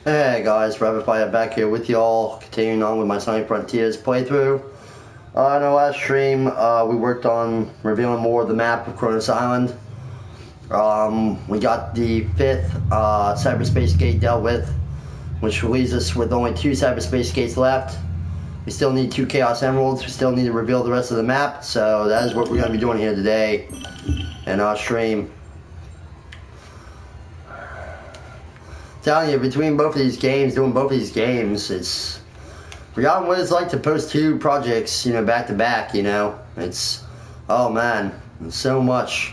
Hey guys, Rapid Fire back here with y'all, continuing on with my Sonic Frontiers playthrough. In our last stream, we worked on revealing more of the map of Kronos Island. We got the 5th cyberspace gate dealt with, which leaves us with only 2 cyberspace gates left. We still need 2 Chaos Emeralds, we still need to reveal the rest of the map, so that is what we're going to be doing here today in our stream. Telling you, between both of these games, doing both of these games, it's forgotten what it's like to post 2 projects, back to back, It's, oh man, it's so much.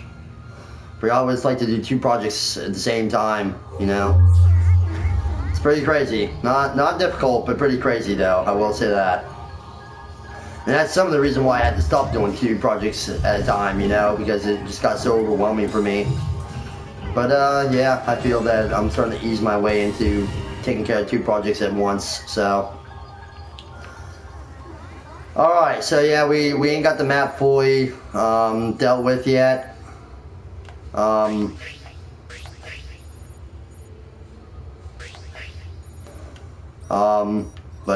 Forgot what it's like to do 2 projects at the same time, It's pretty crazy. Not difficult, but pretty crazy though, I will say that. And that's some of the reason why I had to stop doing 2 projects at a time, because it just got so overwhelming for me. But yeah, I feel that I'm starting to ease my way into taking care of 2 projects at once, so. Alright, so yeah, we ain't got the map fully dealt with yet. But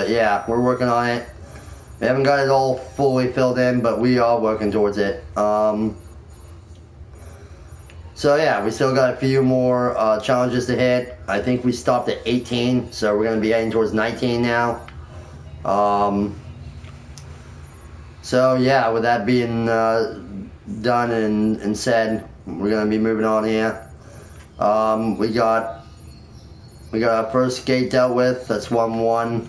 yeah, we're working on it. We haven't got it all fully filled in, but we are working towards it. So yeah, we still got a few more challenges to hit. I think we stopped at 18, so we're going to be heading towards 19 now. So yeah, with that being done and said, we're going to be moving on here. We got our first gate dealt with. That's 1-1.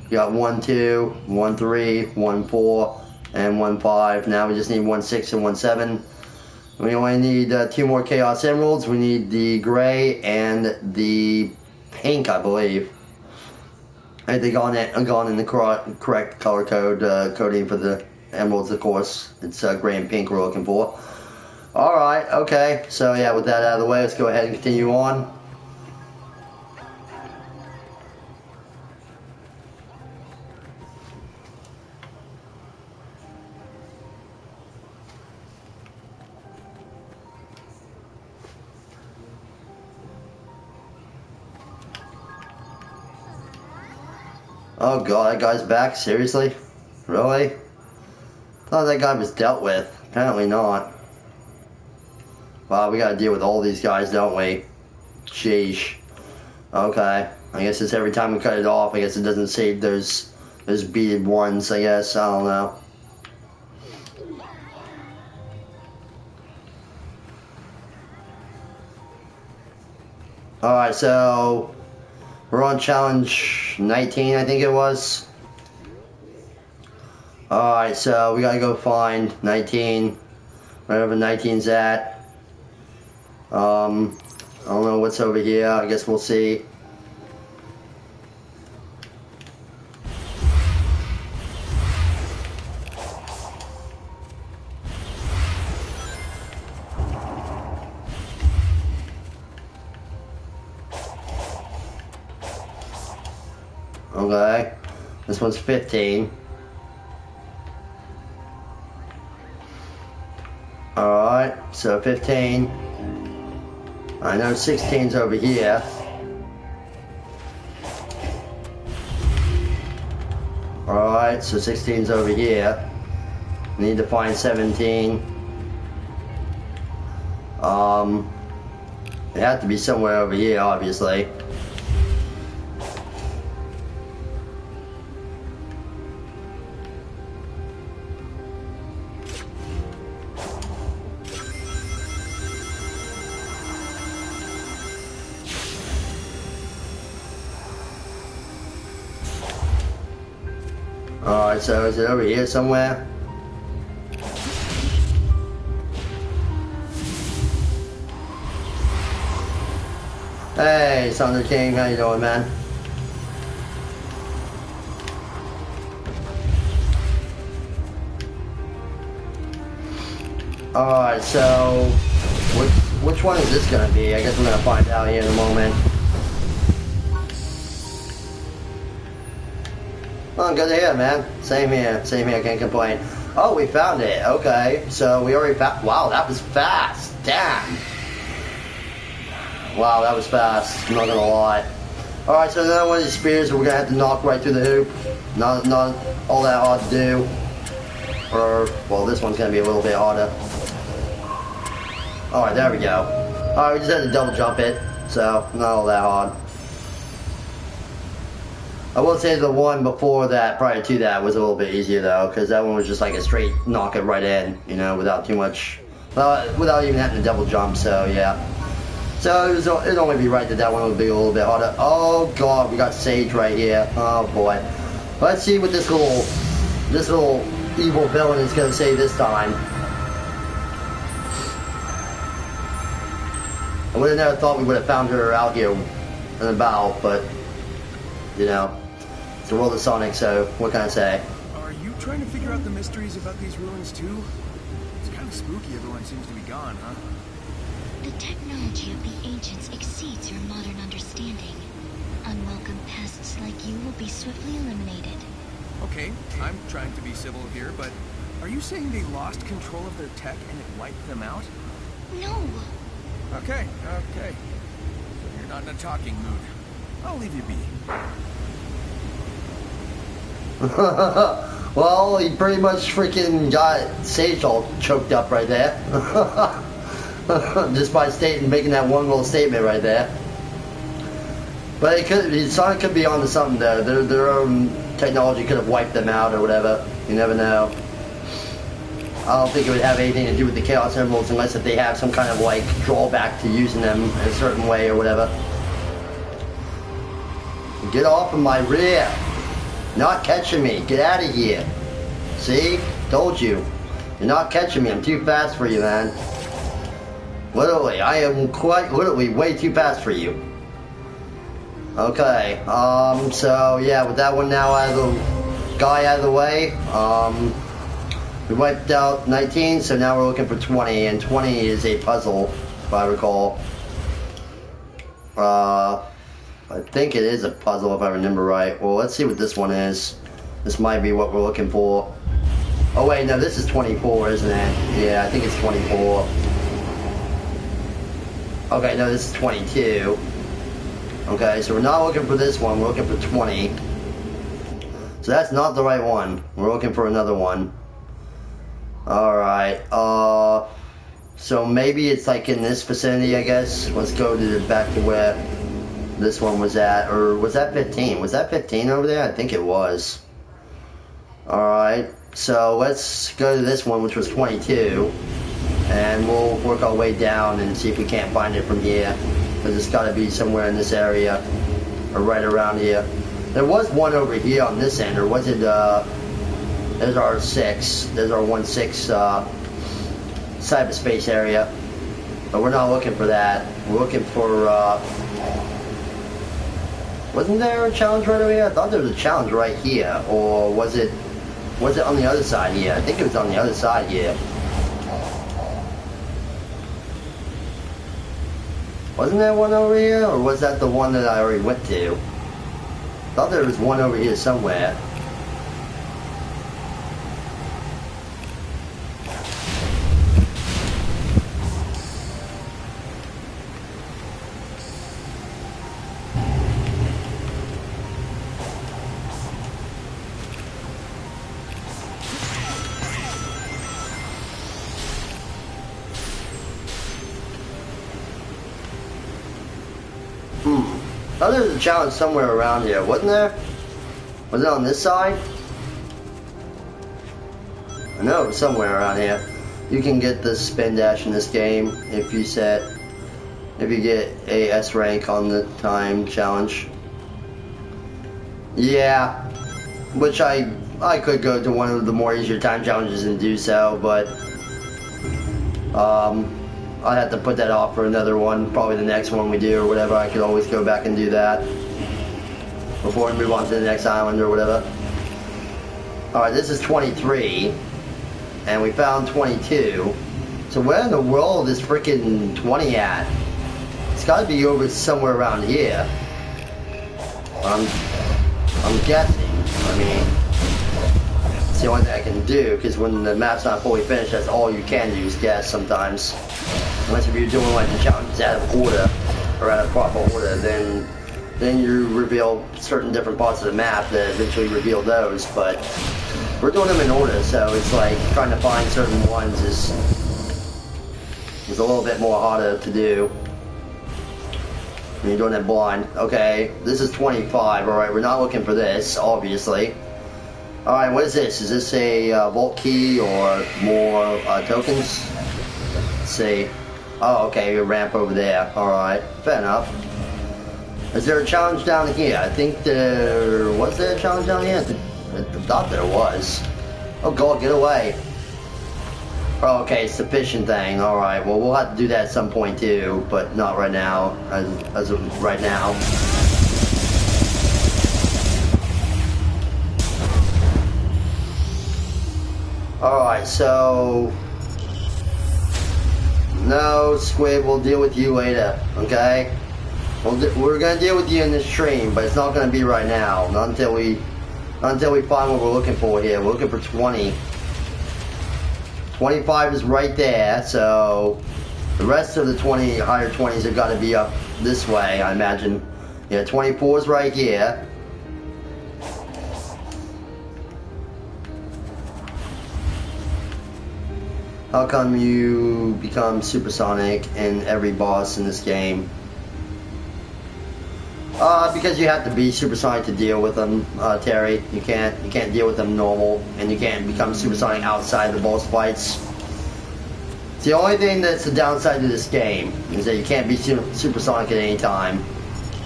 We got 1-2, 1-3, 1-4, and 1-5. Now we just need 1-6 and 1-7. We only need 2 more Chaos Emeralds. We need the gray and the pink, I believe. I think they gone in the correct color code coding for the emeralds, of course. It's gray and pink we're looking for. Alright, okay. So yeah, with that out of the way, let's go ahead and continue on. Oh god, that guy's back? Seriously? Really? Thought that guy was dealt with. Apparently not. Wow, we gotta deal with all these guys, don't we? Sheesh. Okay. I guess it's every time we cut it off, I guess it doesn't save those beaded ones, I guess. I don't know. Alright, so we're on challenge 19, I think it was. Alright, so we gotta go find 19, wherever 19's at. I don't know what's over here, I guess we'll see. Okay, this one's 15. Alright, so 15. I know 16's over here. Alright, so 16's over here. Need to find 17. It had to be somewhere over here, obviously. Alright, so is it over here somewhere? Hey, Thunder King, how you doing, man? Alright, so which one is this gonna be? I guess we're gonna find out here in a moment. Oh, good to hear, man. Same here, can't complain. Oh, we found it. Okay, so we already found. Wow, that was fast. Damn. Wow, that was fast. I'm not gonna lie. Alright, so another one of these spears we're gonna have to knock right through the hoop. Not all that hard to do. Or, well, this one's gonna be a little bit harder. Alright, there we go. Alright, we just had to double jump it, so not all that hard. I will say the one before that, prior to that, was a little bit easier though, because that one was just like a straight knock it right in, you know, without too much, without even having to double jump, so yeah. So it'd only be right that that one would be a little bit harder. Oh god, we got Sage right here. Oh boy. Let's see what this little evil villain is going to say this time. I would have never thought we would have found her out here and about, but, you know, it's the world of Sonic, so what can I say? Are you trying to figure out the mysteries about these ruins too? It's kind of spooky everyone seems to be gone, huh? The technology of the ancients exceeds your modern understanding. Unwelcome pests like you will be swiftly eliminated. Okay, I'm trying to be civil here, but are you saying they lost control of their tech and it wiped them out? No! Okay. So you're not in a talking mood. I'll leave you be. Well, he pretty much freaking got Sage all choked up right there. Just by making that one little statement right there. But Sonic could be onto something though. Their own technology could have wiped them out or whatever. You never know. I don't think it would have anything to do with the Chaos Emeralds unless if they have some kind of like drawback to using them in a certain way or whatever. Get off of my rear. Not catching me. Get out of here. See? Told you. You're not catching me. I'm too fast for you, man. Literally, I am quite literally way too fast for you. Okay, so yeah, with that one now out of the guy out of the way, we wiped out 19, so now we're looking for 20, and 20 is a puzzle, if I recall. I think it is a puzzle if I remember right. Well, let's see what this one is. This might be what we're looking for. Oh wait, no, this is 24, isn't it? Yeah, I think it's 24. Okay, no, this is 22. Okay, so we're not looking for this one, we're looking for 20. So that's not the right one. We're looking for another one. Alright, so maybe it's like in this vicinity, I guess. Let's go back to where this one was at. Or was that 15? Was that 15 over there? I think it was. Alright, so let's go to this one, which was 22. And we'll work our way down and see if we can't find it from here. Because it's got to be somewhere in this area. Or right around here. There was one over here on this end. Or was it, there's our 6. There's our 1-6 cyberspace area. But we're not looking for that. We're looking for, wasn't there a challenge right over here? I thought there was a challenge right here. Or was it on the other side here? I think it was on the other side here. Wasn't there one over here, or was that the one that I already went to? Thought there was one over here somewhere. I thought there was a challenge somewhere around here, wasn't there? Was it on this side? I know it was somewhere around here. You can get the spin dash in this game if you get a S rank on the time challenge. Yeah, which I could go to one of the more easier time challenges and do so, but I'd have to put that off for another one, probably the next one we do or whatever. I could always go back and do that before we move on to the next island or whatever. Alright, this is 23, and we found 22. So where in the world is freaking 20 at? It's got to be over somewhere around here. I'm guessing. I mean, it's the only thing I can do, because when the map's not fully finished, that's all you can do is guess sometimes. Unless if you're doing like the challenges out of order, or out of proper order, then then you reveal certain different parts of the map that eventually reveal those, but we're doing them in order, so it's like trying to find certain ones is a little bit more harder to do when you're doing it blind. Okay, this is 25, alright, we're not looking for this, obviously. Alright, what is this? Is this a vault key or more tokens? Let's see. Oh, okay, a ramp over there. Alright, fair enough. Is there a challenge down here? I think there... Was there a challenge down here? I thought there was. Oh god, get away. Oh, okay, it's the fishing thing. Alright, well, we'll have to do that at some point too, but not right now. As of right now. Alright, so... No, Squid, we'll deal with you later, okay? We're gonna deal with you in this stream, but it's not gonna be right now. Not until we find what we're looking for here. We're looking for 20. 25 is right there, so the rest of the 20 higher 20s have got to be up this way, I imagine. Yeah, 24 is right here. How come you become supersonic in every boss in this game? Because you have to be supersonic to deal with them, Terry. You can't deal with them normal, and you can't become supersonic outside the boss fights. It's the only thing that's the downside to this game, is that you can't be supersonic at any time.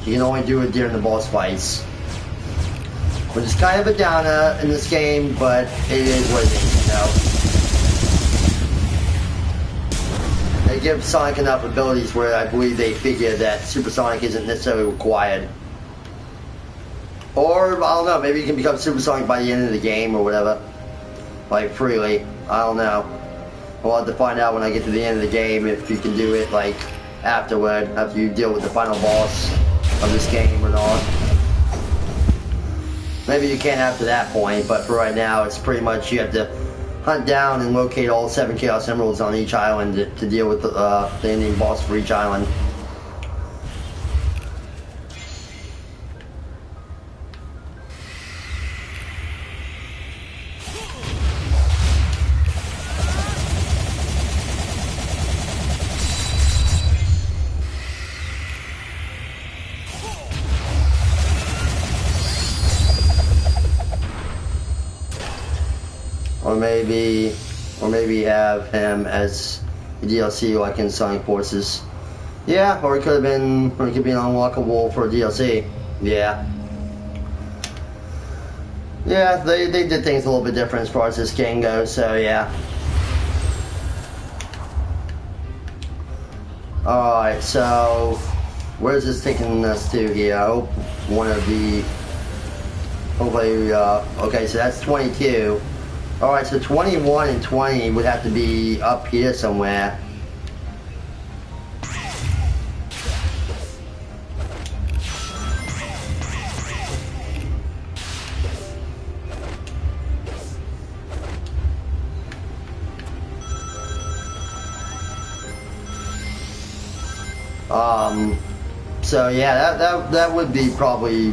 You can only do it during the boss fights. Which is kind of a downer in this game, but it is what it is, you know? They give Sonic enough abilities where I believe they figure that supersonic isn't necessarily required. Or, I don't know, maybe you can become supersonic by the end of the game or whatever. Like, freely. I don't know. We'll have to find out when I get to the end of the game if you can do it, like, afterward, after you deal with the final boss of this game or not. Maybe you can after that point, but for right now, it's pretty much you have to hunt down and locate all 7 Chaos Emeralds on each island to deal with the ending boss for each island. Or maybe have him as a DLC like in Sonic Forces. Yeah, or it could be unlockable for a DLC. Yeah. Yeah, they did things a little bit different as far as this game goes, so yeah. Alright, so where's this taking us to here? I hope one of the hopefully okay, so that's 22. Alright, so 21 and 20 would have to be up here somewhere. So yeah, that would be probably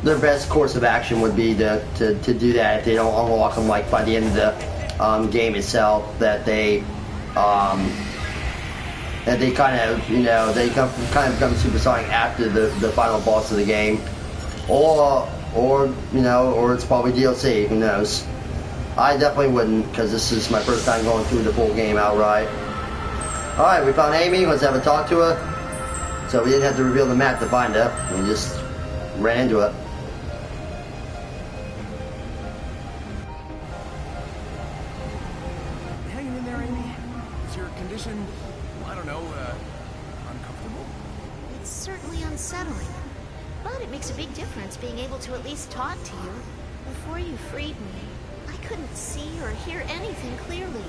their best course of action would be to do that if they don't unlock them like by the end of the game itself. That they kind of, you know, they kind of become supersonic after the final boss of the game, or you know, or it's probably DLC. Who knows? I definitely wouldn't, because this is my first time going through the full game outright. All right, we found Amy. Let's have a talk to her. So we didn't have to reveal the map to find her. We just ran into her. Hanging in there, Amy? Is your condition, I don't know, uncomfortable? It's certainly unsettling, but it makes a big difference being able to at least talk to you. Before you freed me, I couldn't see or hear anything clearly.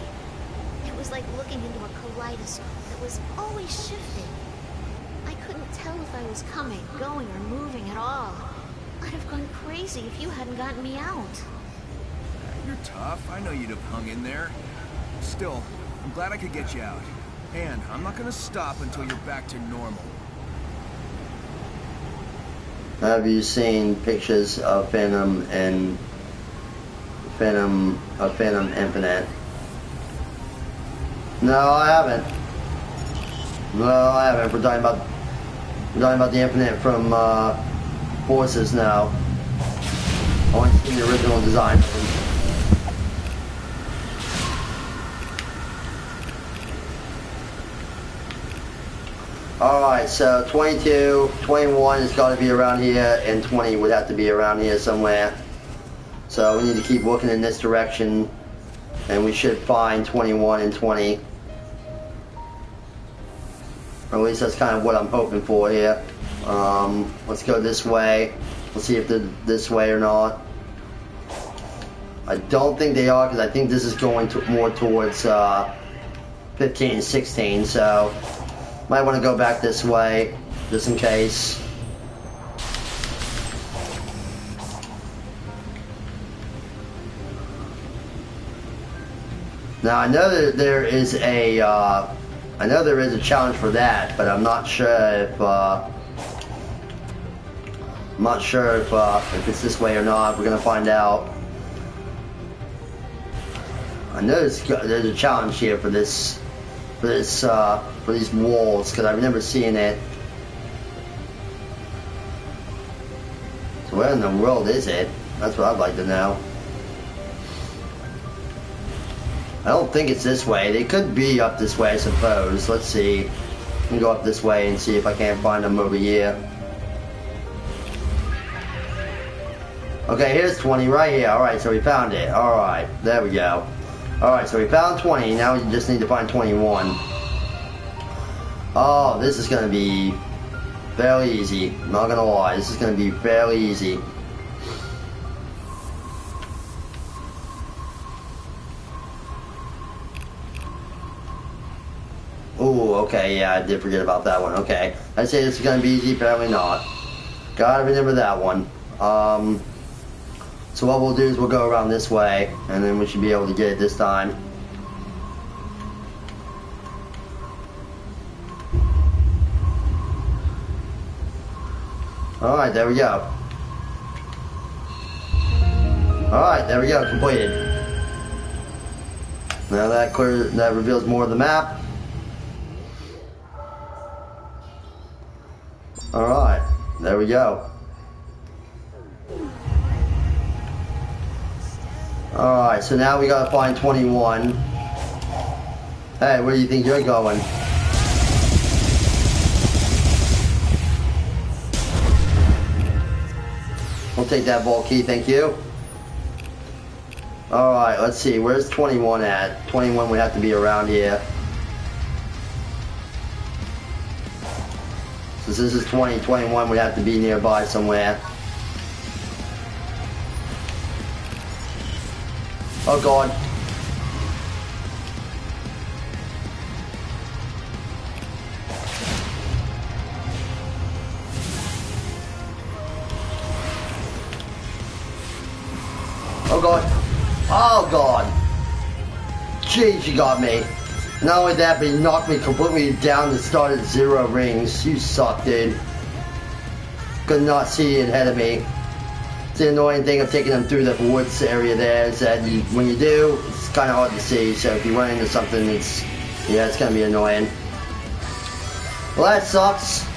It was like looking into a kaleidoscope that was always shifting. I couldn't tell if I was coming, going, or moving at all. I'd have gone crazy if you hadn't gotten me out. You're tough. I know you'd have hung in there. Still, I'm glad I could get you out. And I'm not gonna stop until you're back to normal. Have you seen pictures of Phantom and Phantom Infinite? No, I haven't. No, I haven't. We're talking about the Infinite from Forces now. I only seen the original design. Alright, so 22, 21 has got to be around here, and 20 would have to be around here somewhere. So we need to keep looking in this direction, and we should find 21 and 20. Or at least that's kind of what I'm hoping for here. Let's go this way. Let's see if they're this way or not. I don't think they are, because I think this is going more towards 15 and 16, so might want to go back this way, just in case. Now I know that there is a challenge for that, but I'm not sure if it's this way or not. We're gonna find out. I know there's a challenge here for these walls, because I remember seeing it. So where in the world is it? That's what I'd like to know. I don't think it's this way. They could be up this way, I suppose. Let's see. I can go up this way and see if I can't find them over here. Okay, here's 20 right here. Alright, so we found it. Alright, there we go. Alright, so we found 20. Now we just need to find 21. Oh, this is going to be fairly easy. I'm not going to lie. This is going to be fairly easy. Ooh, okay, yeah, I did forget about that one. Okay, I'd say this is going to be easy, apparently not. Gotta remember that one. So what we'll do is we'll go around this way, and then we should be able to get it this time. Alright, there we go. Alright, there we go, completed. Now that reveals more of the map. Alright, there we go. Alright, so now we gotta find 21. Hey, where do you think you're going? We'll take that vault key, thank you. Alright, let's see, where's 21 at? 21 would have to be around here. Since this is 20, 21 would have to be nearby somewhere. Oh god. Oh god. Oh god. Jeez, you got me. Not only that, but he knocked me completely down and started 0 rings. You suck, dude. Could not see it ahead of me. The annoying thing of taking them through the woods area there is that when you do, it's kind of hard to see. So if you run into something, it's gonna be annoying. Well, that sucks.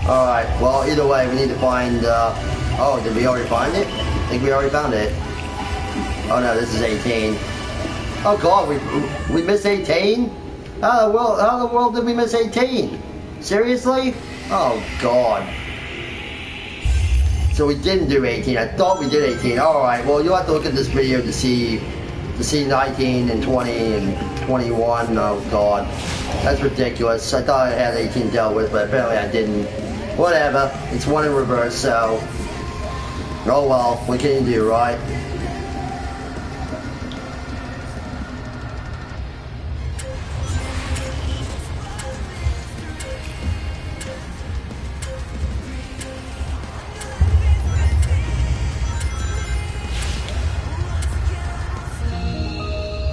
Alright, well, either way, we need to find, oh, did we already find it? I think we already found it. Oh no, this is 18. Oh god, we missed 18? How in the world did we miss 18? Seriously? Oh god. So we didn't do 18. I thought we did 18. Alright, well you'll have to look at this video to see 19 and 20 and 21. Oh god. That's ridiculous. I thought I had 18 dealt with, but apparently I didn't. Whatever. It's one in reverse, so oh well, what can you do, right?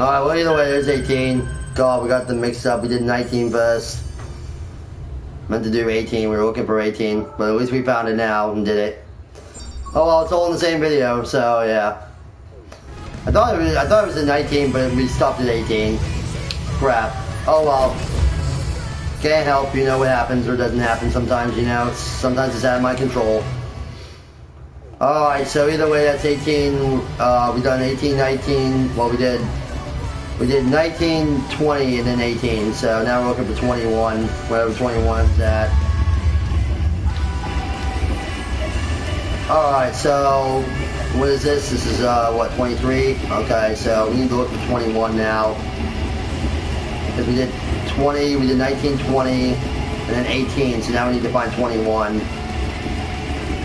Alright, well either way, there's 18. God, we got them mixed up. We did 19 first. Meant to do 18. We were looking for 18, but at least we found it now and did it. Oh well, it's all in the same video, so yeah. I thought it was a 19, but we stopped at 18. Crap. Oh well. Can't help, you know what happens or doesn't happen sometimes, you know. Sometimes it's out of my control. Alright, so either way, that's 18. We done 18, 19. Well, we did 19, 20, and then 18. So now we're looking for 21, whatever 21 is at. Alright, so what is this? This is, what, 23? Okay, so we need to look for 21 now. Because we did 20, we did 19, 20, and then 18, so now we need to find 21.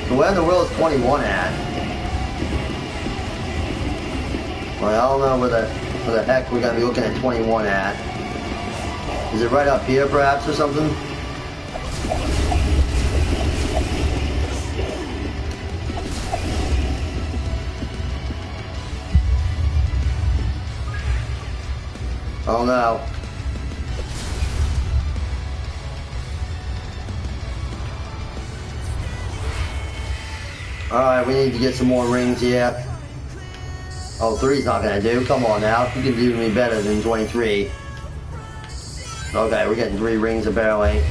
So where in the world is 21 at? Well, I don't know where the heck we're gonna be looking at 21 at. Is it right up here perhaps or something? Oh no. Alright, we need to get some more rings here. Oh, 3's not gonna do. Come on now. You can do me better than 23. Okay, we're getting 3 rings apparently.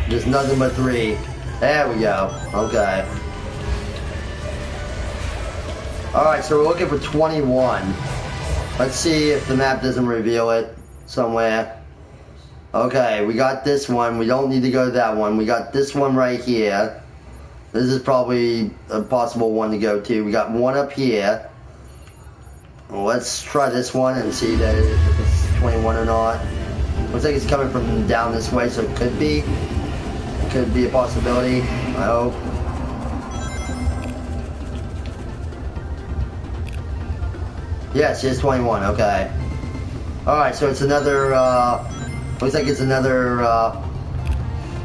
Just nothing but 3. There we go. Okay. Alright, so we're looking for 21. Let's see if the map doesn't reveal it somewhere. Okay, we got this one. We don't need to go to that one. We got this one right here. This is probably a possible one to go to. We got one up here. Well, let's try this one and see that if it's 21 or not. Looks like it's coming from down this way, so it could be. It could be a possibility. I hope. Yes, it's 21. Okay. Alright, so it's another, looks like it's another,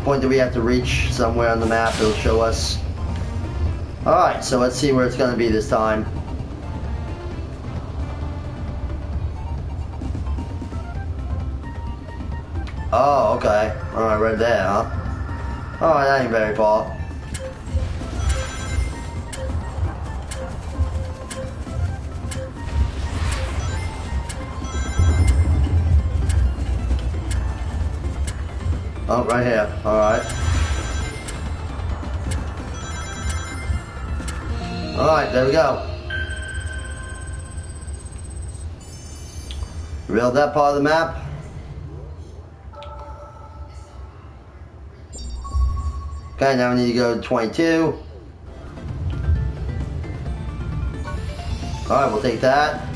point that we have to reach somewhere on the map. It'll show us. Alright, so let's see where it's going to be this time. Oh, okay. Alright, right there, huh? Alright, that ain't very far. Oh, right here. Alright. Alright, there we go. Revealed that part of the map. Okay, now we need to go to 22. Alright, we'll take that.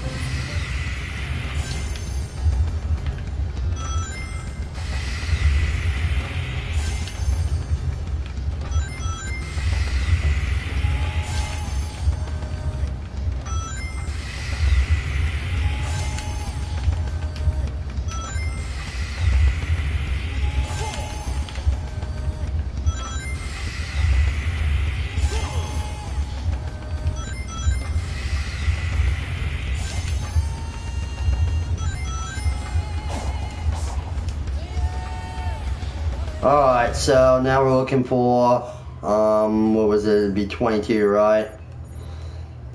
Alright, so now we're looking for, what was it? It'd be 22, right?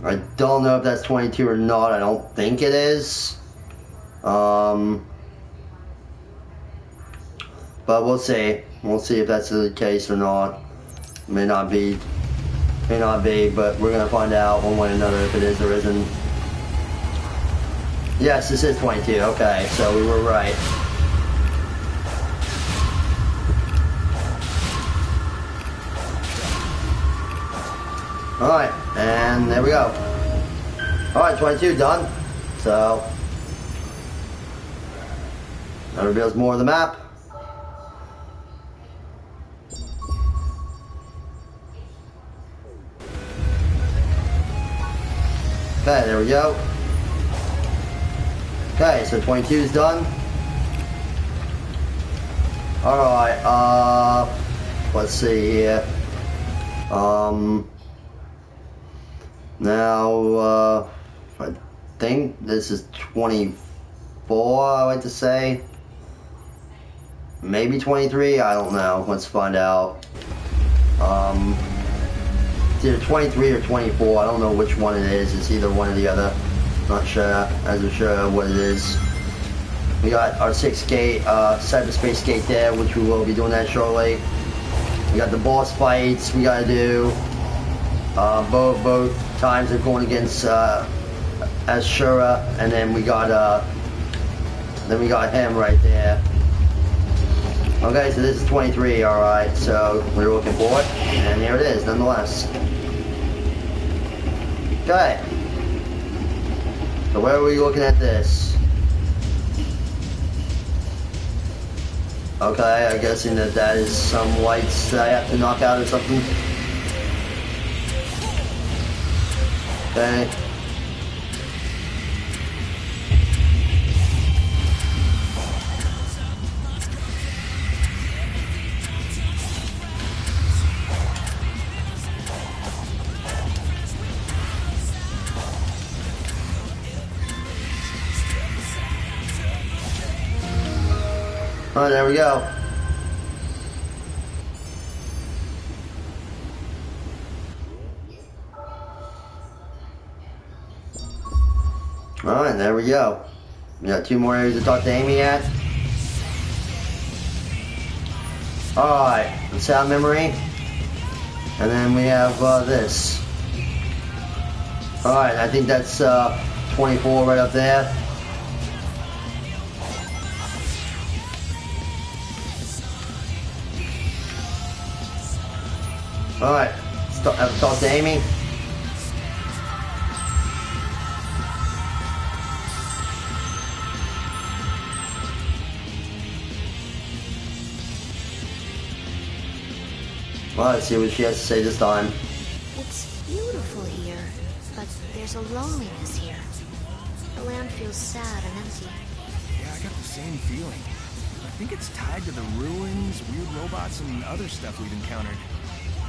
I don't know if that's 22 or not. I don't think it is. But we'll see. We'll see if that's the case or not. May not be, but we're gonna find out one way or another if it is or isn't. Yes, this is 22. Okay, so we were right. Alright, and there we go. Alright, 22 done. So, that reveals more of the map. Okay, there we go. Okay, so 22 is done. Alright, let's see here. Now, I think this is 24 24, I like to say. Maybe 23, I don't know. Let's find out. It's either 23 or 24. I don't know which one it is. It's either one or the other. Not sure as I'm sure what it is. We got our 6th gate, cyberspace gate there, which we will be doing that shortly. We got the boss fights we gotta do. Both times are going against Ashura, and then we got him right there. Okay, so this is 23. All right, so we're looking for it, and here it is, nonetheless. Okay. So where are we looking at this? Okay, I'm guessing that is some lights that I have to knock out or something. Okay. Oh, there we go. Alright, there we go. We got 2 more areas to talk to Amy at. Alright, the sound memory. And then we have this. Alright, I think that's 24 right up there. Alright, let's talk to Amy. Well, let's see what she has to say this time. It's beautiful here, but there's a loneliness here. The land feels sad and empty. Yeah, I got the same feeling. I think it's tied to the ruins, weird robots, and other stuff we've encountered.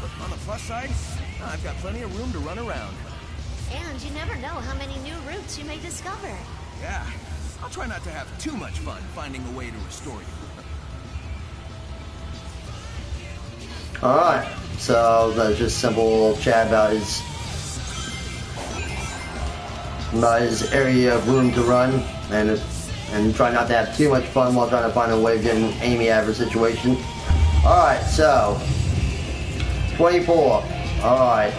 But on the plus side, I've got plenty of room to run around. And you never know how many new routes you may discover. Yeah, I'll try not to have too much fun finding a way to restore you. Alright, so that's just simple little chat about his area of room to run, and try not to have too much fun while trying to find a way of getting Amy out of her situation. Alright, so 24. Alright,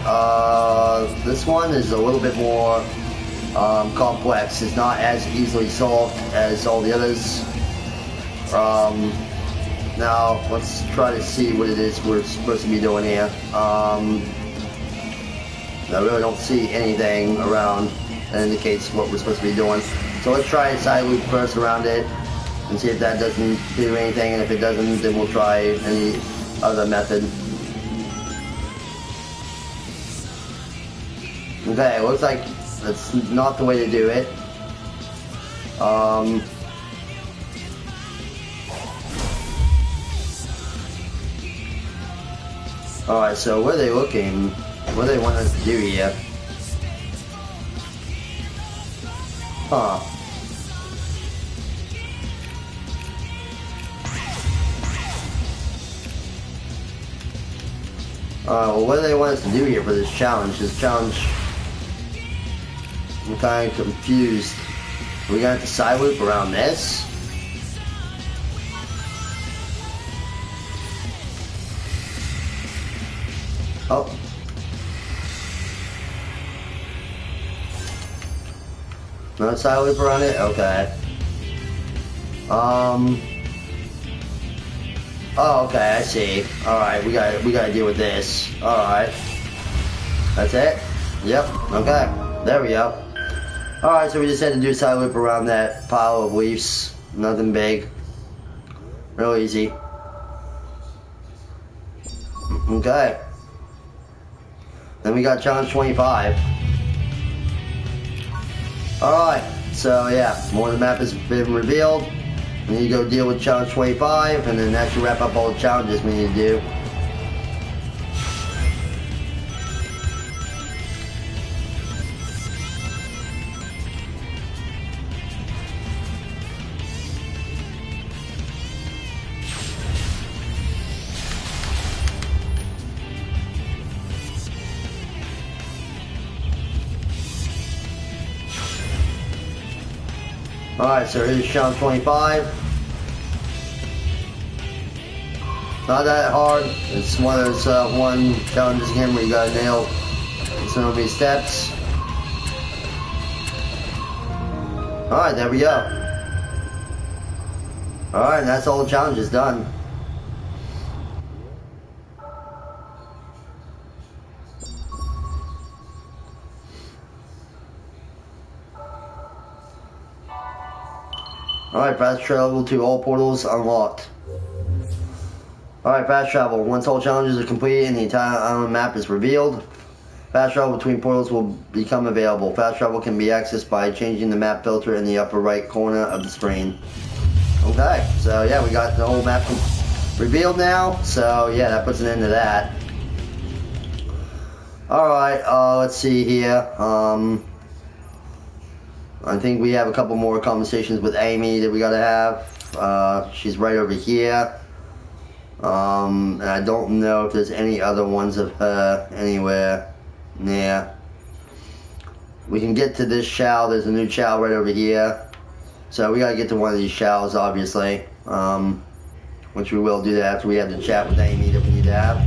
this one is a little bit more complex. It's not as easily solved as all the others. Now, let's try to see what it is we're supposed to be doing here. I really don't see anything around that indicates what we're supposed to be doing. So let's try a side loop first around it and see if that doesn't do anything, and if it doesn't, then we'll try any other method. Okay, looks like that's not the way to do it. Alright, so where are they looking? What do they want us to do here? Huh. Well, what do they want us to do here for this challenge? I'm kind of confused. Are we gonna have to side loop around this? Oh. No side loop around it? Okay. Oh, okay, I see. Alright, we gotta deal with this. Alright. That's it? Yep, okay. There we go. Alright, so we just had to do a side loop around that pile of leaves. Nothing big. Real easy. Okay. Then we got challenge 25. Alright, so yeah, more of the map has been revealed. We need to go deal with challenge 25, and then that should wrap up all the challenges we need to do. Alright, so here's challenge 25. Not that hard. It's one of those one challenges again where you gotta nail some of these steps. Alright, there we go. Alright, and that's all the challenges done. Alright, fast travel to all portals unlocked. Alright, fast travel. Once all challenges are completed and the entire island map is revealed, fast travel between portals will become available. Fast travel can be accessed by changing the map filter in the upper right corner of the screen. Okay, so yeah, we got the whole map revealed now. So yeah, that puts an end to that. Alright, let's see here. I think we have a couple more conversations with Amy that we gotta have. She's right over here. And I don't know if there's any other ones of her anywhere near. We can get to this chow. There's a new chow right over here. So we gotta get to one of these chows, obviously. Which we will do that after we have the chat with Amy that we need to have.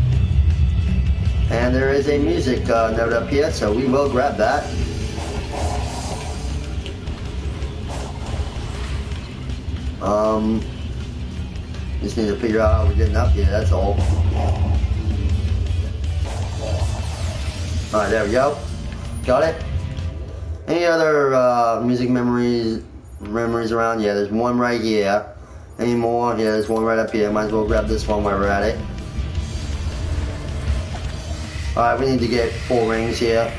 And there is a music note up here, so we will grab that. Just need to figure out how we're getting up here, that's all. Alright, there we go. Got it? Any other music memories around? Yeah, there's one right here. Any more? Yeah, there's one right up here. Might as well grab this one while we're at it. Alright, we need to get 4 rings here.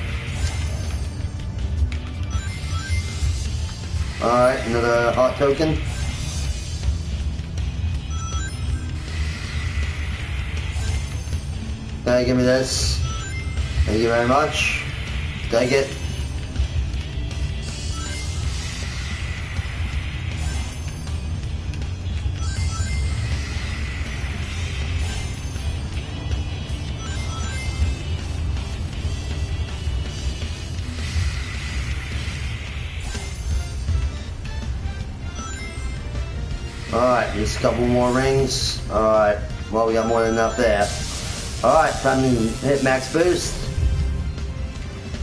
Alright, another hot token. Okay, give me this. Thank you very much. Take it. Alright, just a couple more rings. Alright, well, we got more than enough there. Alright, time to hit max boost.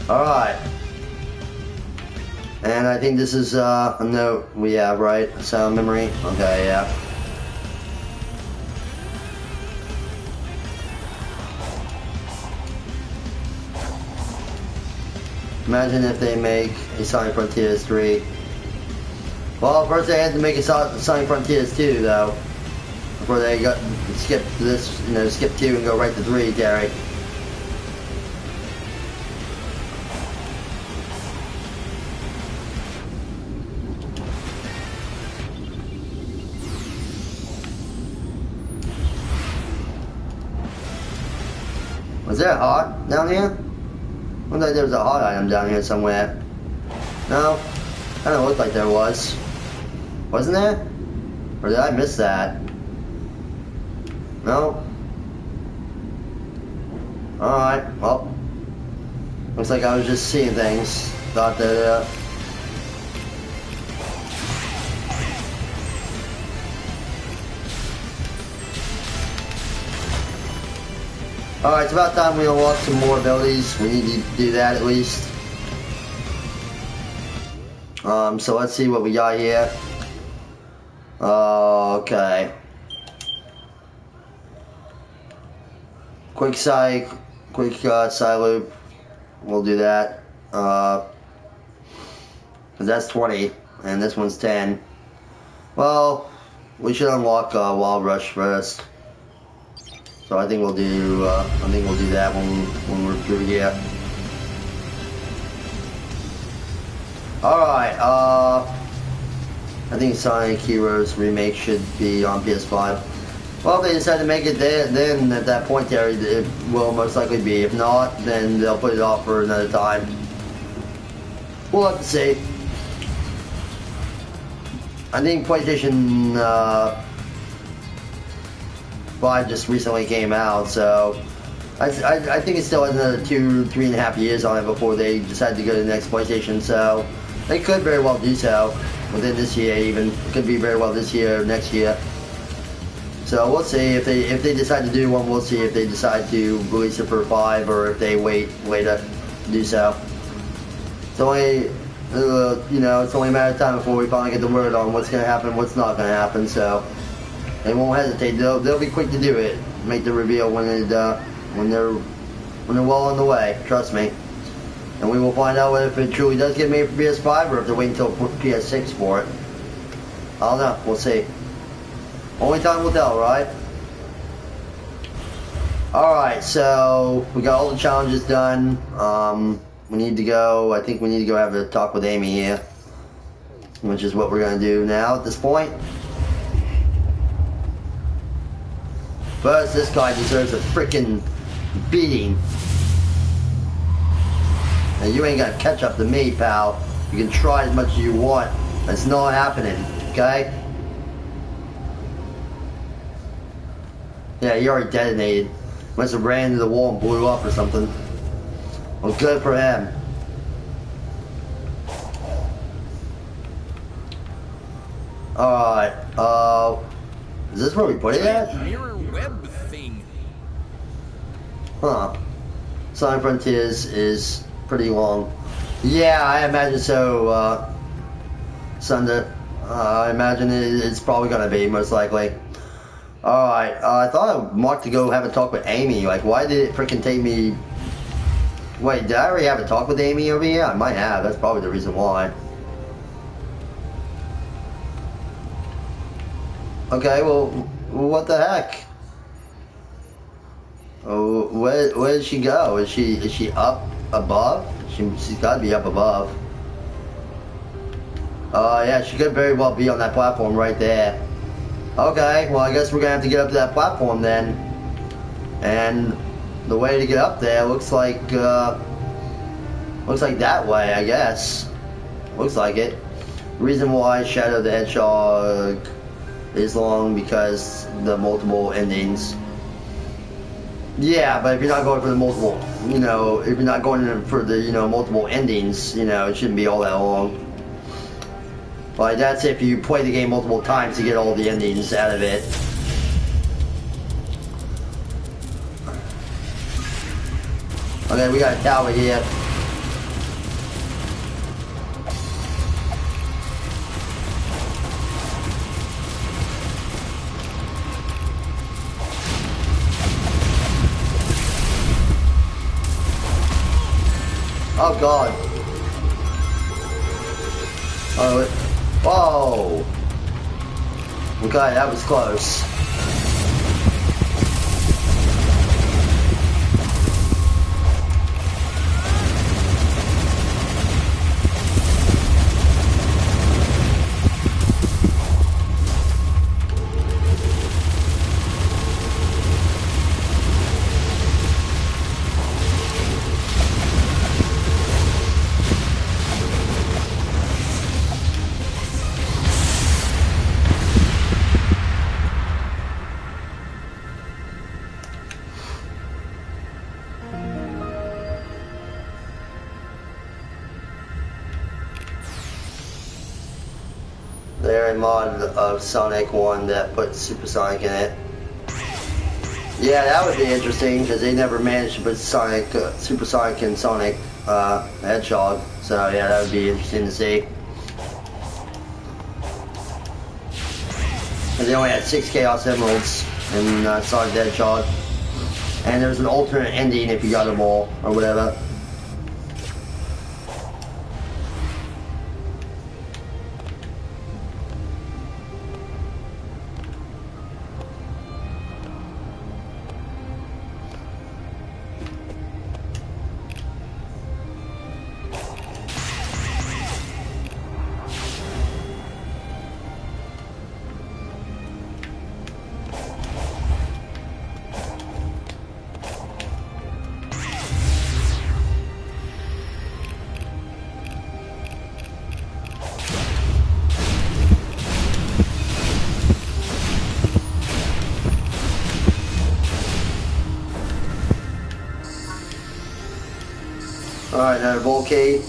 Alright. And I think this is a note we have, right? Sound memory? Okay, yeah. Imagine if they make a Sonic Frontiers 3. Well, first they had to make a Sonic Frontiers 2, though. Before they got skip this, skip 2 and go right to 3, Gary. Was there a heart down here? Looks like there was a heart item down here somewhere. No? Kinda looked like there was. Wasn't there? Or did I miss that? No? Alright, well. Looks like I was just seeing things. Thought that, Alright, it's about time we unlock some more abilities. We need to do that at least. So let's see what we got here. Okay. Quick side loop. We'll do that. 'Cause that's 20, and this one's 10. Well, we should unlock Wild Rush first. So I think we'll do that when we're through here. Alright, I think Sonic Heroes Remake should be on PS5. Well, if they decide to make it there, then at that point there, it will most likely be. If not, then they'll put it off for another time. We'll have to see. I think PlayStation 5 just recently came out, so I think it still has another 2-3.5 years on it before they decide to go to the next PlayStation, so they could very well do so. within this year even. Could be very well this year or next year. So we'll see if they decide to do one. We'll see if they decide to release it for 5 or if they wait later to do so. It's only it's only a matter of time before we finally get the word on what's gonna happen, what's not gonna happen. So they won't hesitate. They'll be quick to do it. Make the reveal when they're well on the way. Trust me. And we will find out if it truly does get made for PS5 or if they're waiting until PS6 for it. I don't know. We'll see. Only time will tell, right? Alright, so we got all the challenges done. We need to go, I think we need to go have a talk with Amy here. Which is what we're going to do now at this point. First, this guy deserves a freaking beating. Now, you ain't got to catch up to me, pal. You can try as much as you want. That's not happening, okay? Yeah, he already detonated. Must have ran into the wall and blew up or something. Well, good for him. Alright, is this where we put it at? Mirror web thing. Huh. Sonic Frontiers is pretty long. Yeah, I imagine so, Sunder. I imagine it's probably gonna be, most likely. Alright, I thought I marked to go have a talk with Amy. Like, why did it freaking take me... Wait, did I already have a talk with Amy over here? I might have. That's probably the reason why. Okay, well, what the heck? Oh, where did she go? Is she up above? She's got to be up above. Yeah, she could very well be on that platform right there. Okay, well I guess we're gonna have to get up to that platform then. And the way to get up there looks like that way, I guess. Looks like it. Reason why Shadow the Hedgehog is long because the multiple endings. Yeah, but if you're not going for the multiple, if you're not going in for the, multiple endings, it shouldn't be all that long. Like, that's if you play the game multiple times to get all the endings out of it. Okay, we got a tower here. Oh god. Oh, whoa. Okay, that was close. There a mod of Sonic 1 that put Supersonic in it. Yeah, that would be interesting because they never managed to put Sonic, Supersonic in Sonic Hedgehog. So yeah, that would be interesting to see. And they only had 6 Chaos Emeralds in Sonic the Hedgehog. And there's an alternate ending if you got them all, or whatever. Alright, another Volcade.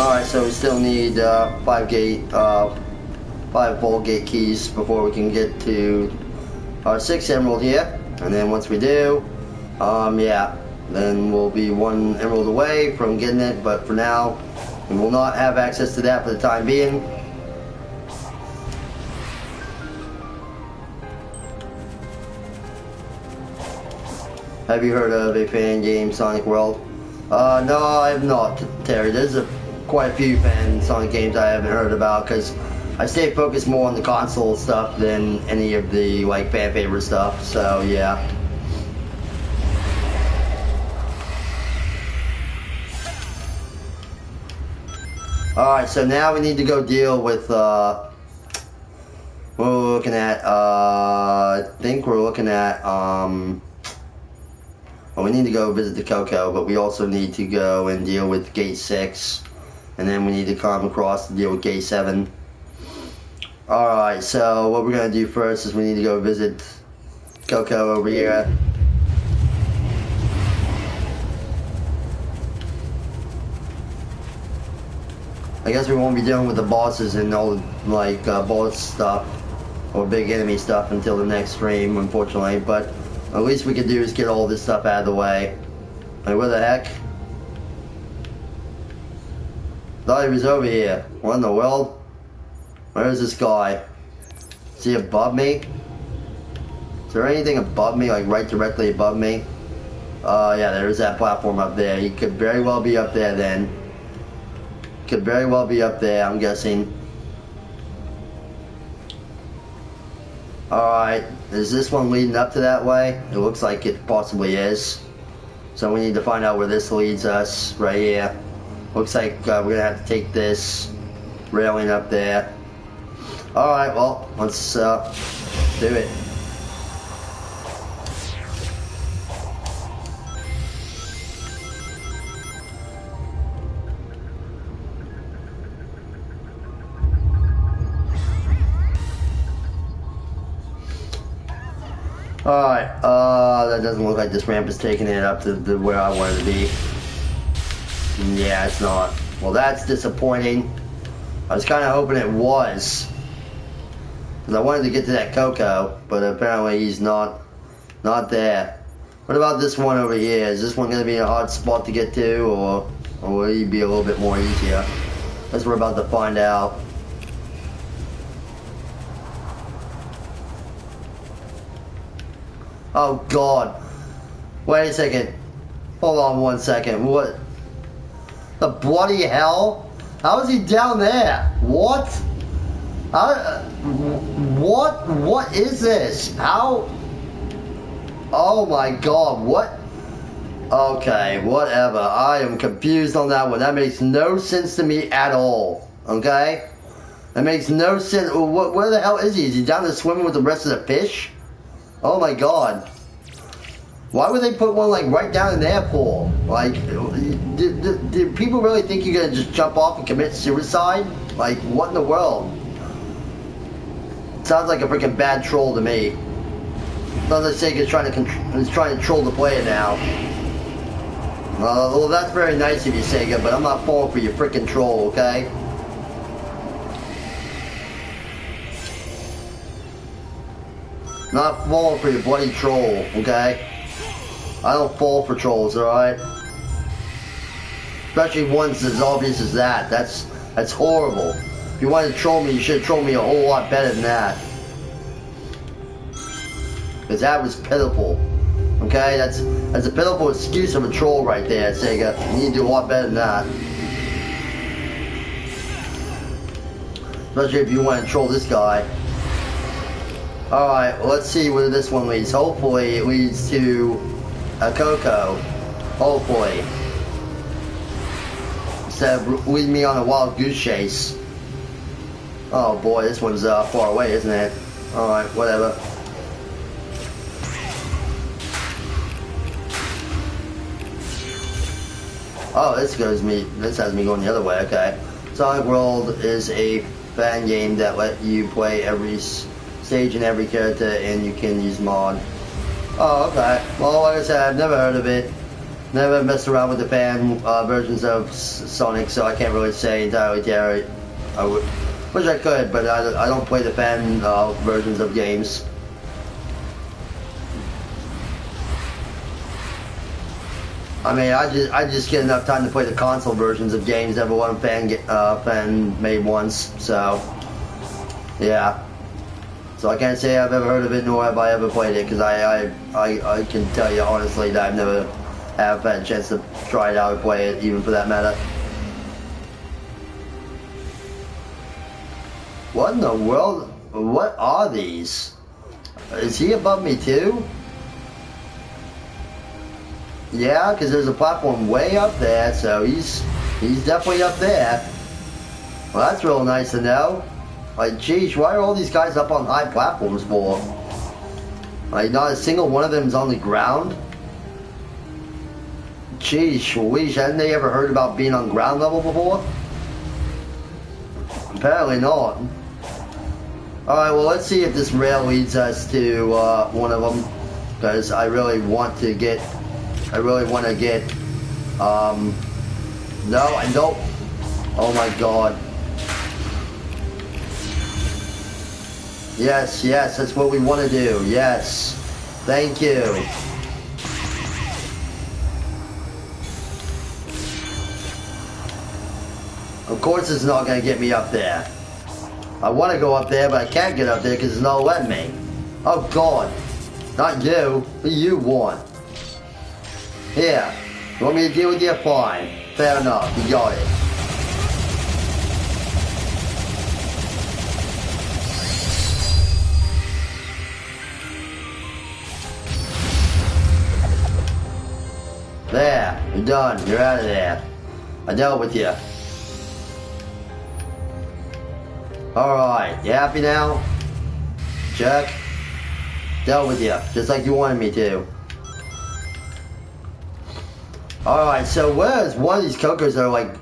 Alright, so we still need 5 vault gate keys before we can get to our 6th emerald here. And then once we do, yeah, then we'll be 1 emerald away from getting it. But for now, we will not have access to that for the time being. Have you heard of a fan game, Sonic World? No, I have not, Terry. There's quite a few fan Sonic games I haven't heard about because I stay focused more on the console stuff than any of the like fan favorite stuff. So yeah. Alright, so now we need to go deal with what we're looking at. I think we're looking at well, we need to go visit the Coco, but we also need to go and deal with Gate 6. And then we need to come across to deal with Gate 7. Alright, so what we're going to do first is we need to go visit Coco over here. I guess we won't be dealing with the bosses and all like boss stuff or big enemy stuff until the next stream, unfortunately, but at least we can do is get all this stuff out of the way. Like, where the heck? Thought he was over here. What in the world? Where is this guy? Is he above me? Is there anything above me, like right directly above me? Yeah, there is that platform up there. He could very well be up there then. Could very well be up there, I'm guessing. Alright, is this one leading up to that way? It looks like it possibly is. So we need to find out where this leads us, right here. Looks like we're gonna have to take this railing up there. Alright, well, let's do it. Alright, that doesn't look like this ramp is taking it up to where I wanted to be. Yeah, it's not. Well, that's disappointing. I was kind of hoping it was. Because I wanted to get to that Coco, but apparently he's not there. What about this one over here? Is this one going to be a hard spot to get to, or will he be a little bit more easier? That's what we're about to find out. Oh God. Wait a second. Hold on 1 second. What? The bloody hell? How is he down there? What? What? What is this? How? Oh my God. What? Okay, whatever. I am confused on that one. That makes no sense to me at all. Okay? That makes no sense. Where the hell is he? Is he down there swimming with the rest of the fish? Oh my God. Why would they put one like right down in their pool? Like, do people really think you're gonna just jump off and commit suicide? Like, what in the world? Sounds like a freaking bad troll to me. Sounds like Sega's trying to troll the player now. Well, that's very nice of you, Sega, but I'm not falling for your freaking troll, okay? Not falling for your bloody troll, okay? I don't fall for trolls, alright? Especially ones as obvious as that. That's horrible. If you wanted to troll me, you should have trolled me a whole lot better than that. Because that was pitiful. Okay? That's a pitiful excuse of a troll right there, Sega. You need to do a lot better than that. Especially if you want to troll this guy. Alright, well, let's see where this one leads. Hopefully it leads to a Coco. Hopefully. Instead of leading me on a wild goose chase. Oh boy, this one's far away, isn't it? Alright, whatever. Oh, this has me going the other way, okay. Sonic World is a fan game that let you play every stage and every character, and you can use mod. Oh, okay. Well, like I said, I've never heard of it. Never messed around with the fan versions of Sonic, so I can't really say entirely, Terry. I wish I could, but I don't play the fan versions of games. I mean, I just get enough time to play the console versions of games that one fan made once. So, yeah. So I can't say I've ever heard of it, nor have I ever played it, because I can tell you honestly that I've never have had a chance to try it out or play it, even for that matter. What in the world? What are these? Is he above me too? Yeah, because there's a platform way up there, so he's definitely up there. Well, that's real nice to know. Like, geez, why are all these guys up on high platforms for? Like, not a single one of them is on the ground? Geez, Louise, hadn't they ever heard about being on ground level before? Apparently not. Alright, well, let's see if this rail leads us to one of them. Because I really want to get... No, I don't. Oh my god. Yes, yes, that's what we want to do. Yes. Thank you. Of course it's not going to get me up there. I want to go up there, but I can't get up there because it's not letting me. Oh god. Not you. What do you want? Here. You want me to deal with you? Fine. Fair enough. You got it. There. You're done. You're out of there. I dealt with you. Alright. You happy now? Check. Dealt with you. Just like you wanted me to. Alright, so where's one of these Cocos that are like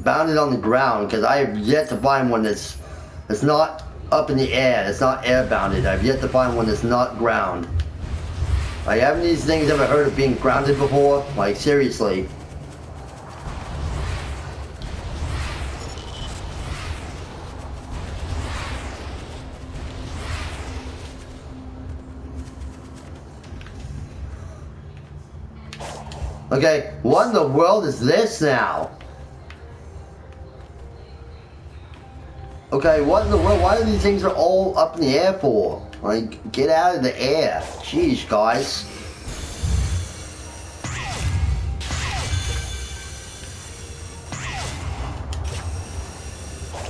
bounded on the ground? Because I have yet to find one that's not up in the air. It's not air bounded. I've yet to find one that's not ground. Like, haven't these things ever heard of being grounded before? Like, seriously. Okay, what in the world is this now? Okay, what in the world? Why are these things are all up in the air for? Like, get out of the air. Jeez, guys.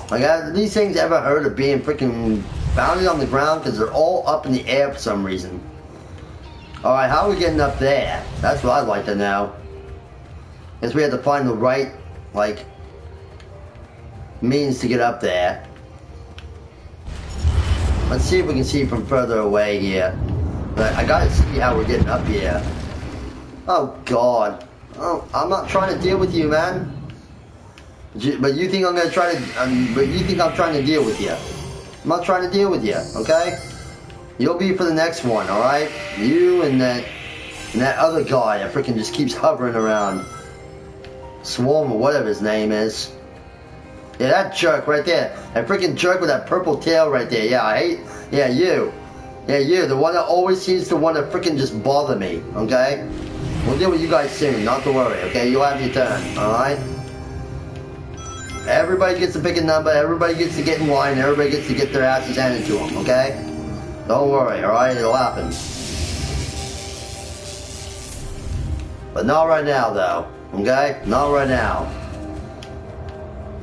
Like, have these things ever heard of being freaking bounded on the ground? Because they're all up in the air for some reason. Alright, how are we getting up there? That's what I'd like to know. Guess we have to find the right, like, means to get up there. Let's see if we can see from further away here. But I gotta see how we're getting up here. Oh, God. Oh, I'm not trying to deal with you, man. But you think I'm gonna try to, but you think I'm trying to deal with you. I'm not trying to deal with you, okay? You'll be for the next one, alright? You and that other guy that freaking just keeps hovering around. Swarm or whatever his name is. Yeah, that jerk right there. That freaking jerk with that purple tail right there. Yeah, I hate. Yeah, you. Yeah, you. The one that always seems to want to freaking just bother me. Okay? We'll deal with you guys soon. Not to worry. Okay? You'll have your turn. Alright? Everybody gets to pick a number. Everybody gets to get in line. Everybody gets to get their asses handed to them. Okay? Don't worry. Alright? It'll happen. But not right now, though. Okay? Not right now.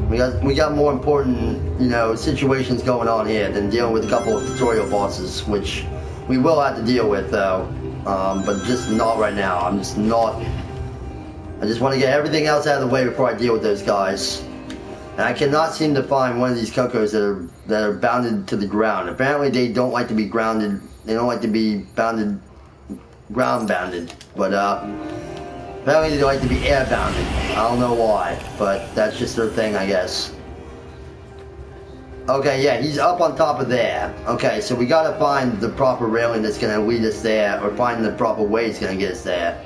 We got more important, you know, situations going on here than dealing with a couple of tutorial bosses, which we will have to deal with, though. But just not right now. I'm just not... I just want to get everything else out of the way before I deal with those guys. And I cannot seem to find one of these Cocos that are bounded to the ground. Apparently they don't like to be grounded. They don't like to be bounded, ground bounded. But, apparently they like to be air bounded. I don't know why, but that's just their thing, I guess. Okay, yeah, he's up on top of there. Okay, so we gotta find the proper railing that's gonna lead us there, or find the proper way it's gonna get us there.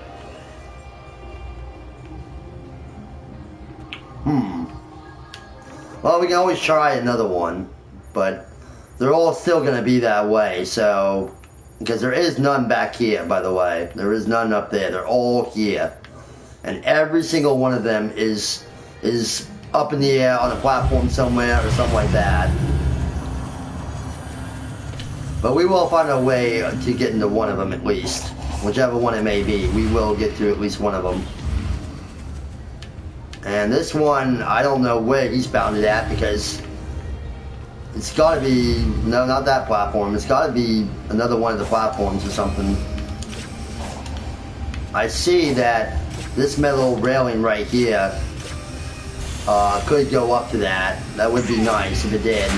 Well, we can always try another one, but they're all still going to be that way, so... Because there is none back here, by the way. There is none up there. They're all here. And every single one of them is up in the air on a platform somewhere or something like that. But we will find a way to get into one of them at least. Whichever one it may be, we will get to at least one of them. And this one, I don't know where he's bound it at because it's got to be, no, not that platform. It's got to be another one of the platforms or something. I see that this metal railing right here could go up to that. That would be nice if it did.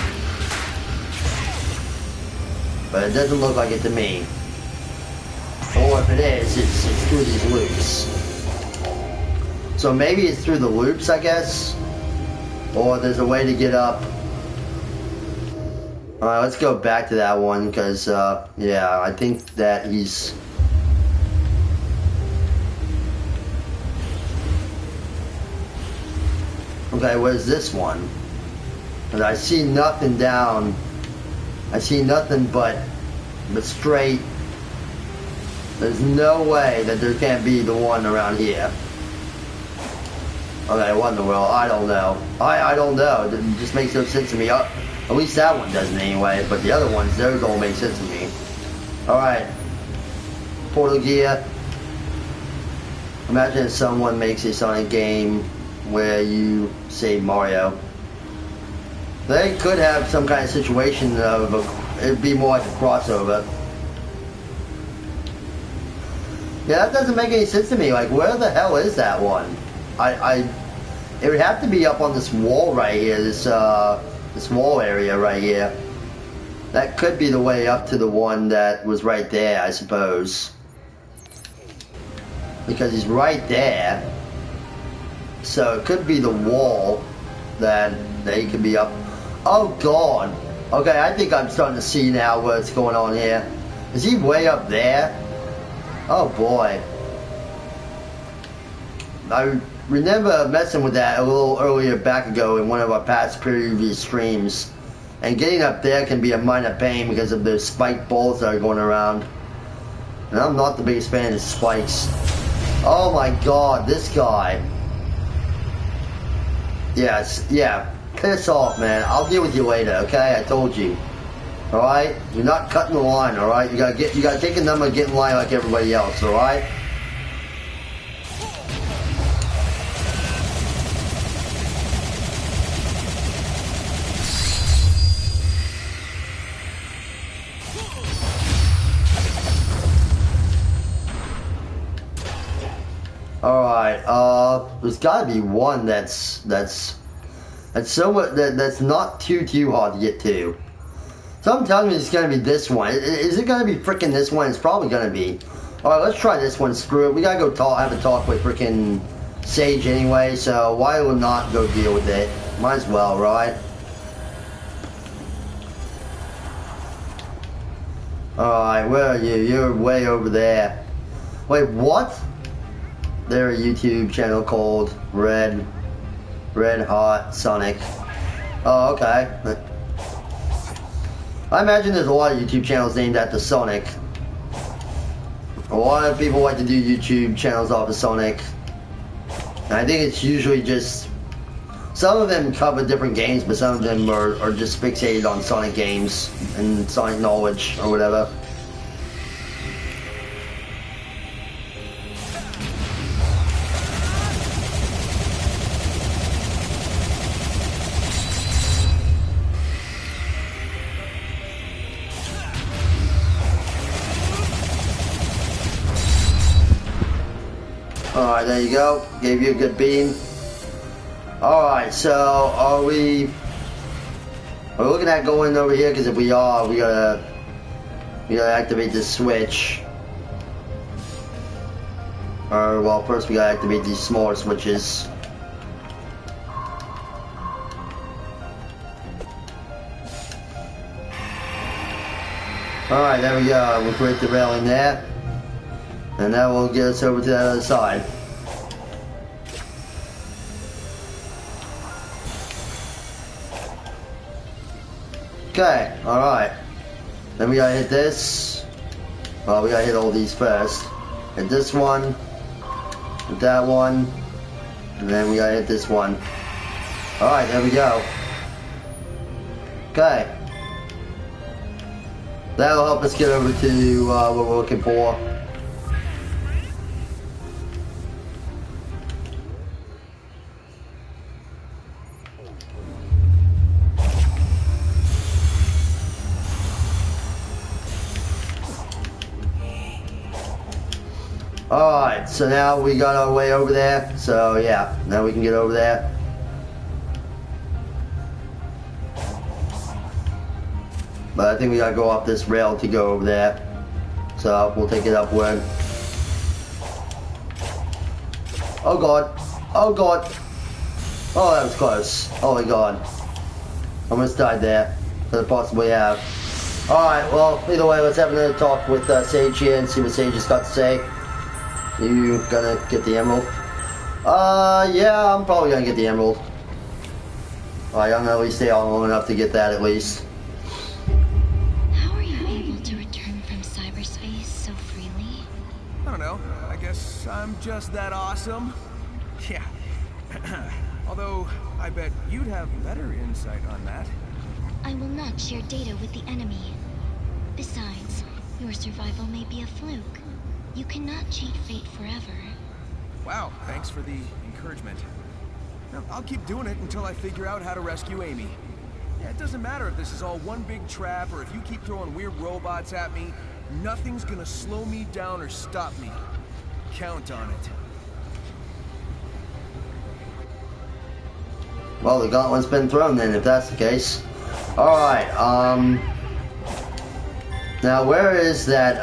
But it doesn't look like it to me. Or if it is, it's through these loops. So maybe it's through the loops, I guess. Or there's a way to get up. Alright, let's go back to that one, because, yeah, I think that he's... Okay, where's this one? And I see nothing down. I see nothing but straight. There's no way that there can't be the one around here. Okay, what in the world? I don't know. I don't know. It just makes no sense to me. At least that one doesn't anyway, but the other ones, those don't make sense to me. Alright. Portal gear. Imagine if someone makes a Sonic game where you save Mario. They could have some kind of situation of it'd be more like a crossover. Yeah, that doesn't make any sense to me. Like, where the hell is that one? It would have to be up on this wall right here, this wall area right here. That could be the way up to the one that was right there, I suppose. Because he's right there. So it could be the wall that he could be up. Oh God. Okay, I think I'm starting to see now what's going on here. Is he way up there? Oh boy. I remember messing with that a little earlier back ago in one of our past previous streams. And getting up there can be a minor pain because of those spike balls that are going around. And I'm not the biggest fan of spikes. Oh my God, this guy. Yes, yeah. Piss off, man. I'll deal with you later, okay? I told you. Alright? You're not cutting the line, alright? You gotta take a number and get in line like everybody else, alright? Alright, there's gotta be one that's somewhat that's not too hard to get to. So I'm telling you it's gonna be this one. Is it gonna be freaking this one? It's probably gonna be. Alright, let's try this one. Screw it. We gotta go have a talk with freaking Sage anyway, so why would not go deal with it? Might as well, right? Alright, where are you? You're way over there. Wait, what? There's a YouTube channel called Red Hot Sonic. Oh, okay. I imagine there's a lot of YouTube channels named after Sonic. A lot of people like to do YouTube channels off of Sonic. And I think it's usually just... Some of them cover different games, but some of them are just fixated on Sonic games and Sonic knowledge or whatever. Alright, there you go. Gave you a good beam. Alright, so are we looking at going over here? Because if we are, we gotta activate this switch. Or, well, first we gotta activate these smaller switches. Alright, there we go. We'll create the railing there. And that will get us over to the other side. Okay, alright. Then we gotta hit this. Well, we gotta hit all these first. Hit this one. Hit that one. And then we gotta hit this one. Alright, there we go. Okay. That'll help us get over to what we're looking for. Alright, so now we got our way over there. So yeah, now we can get over there. But I think we gotta go off this rail to go over there. So we'll take it upward. Oh god. Oh god. Oh, that was close. Oh my god. Almost died there. Could possibly have. Alright, well, either way, let's have another talk with Sage here and see what Sage has got to say. You gonna get the emerald? Yeah, I'm probably gonna get the emerald. I'm gonna at least stay on long enough to get that at least. How are you able to return from cyberspace so freely? I don't know. I guess I'm just that awesome. Yeah. Although, I bet you'd have better insight on that. I will not share data with the enemy. Besides, your survival may be a fluke. You cannot cheat fate forever. Wow, thanks for the encouragement. Now, I'll keep doing it until I figure out how to rescue Amy. Yeah, it doesn't matter if this is all one big trap or if you keep throwing weird robots at me. Nothing's gonna slow me down or stop me. Count on it. Well, the gauntlet's been thrown then, if that's the case. Alright, now where is that,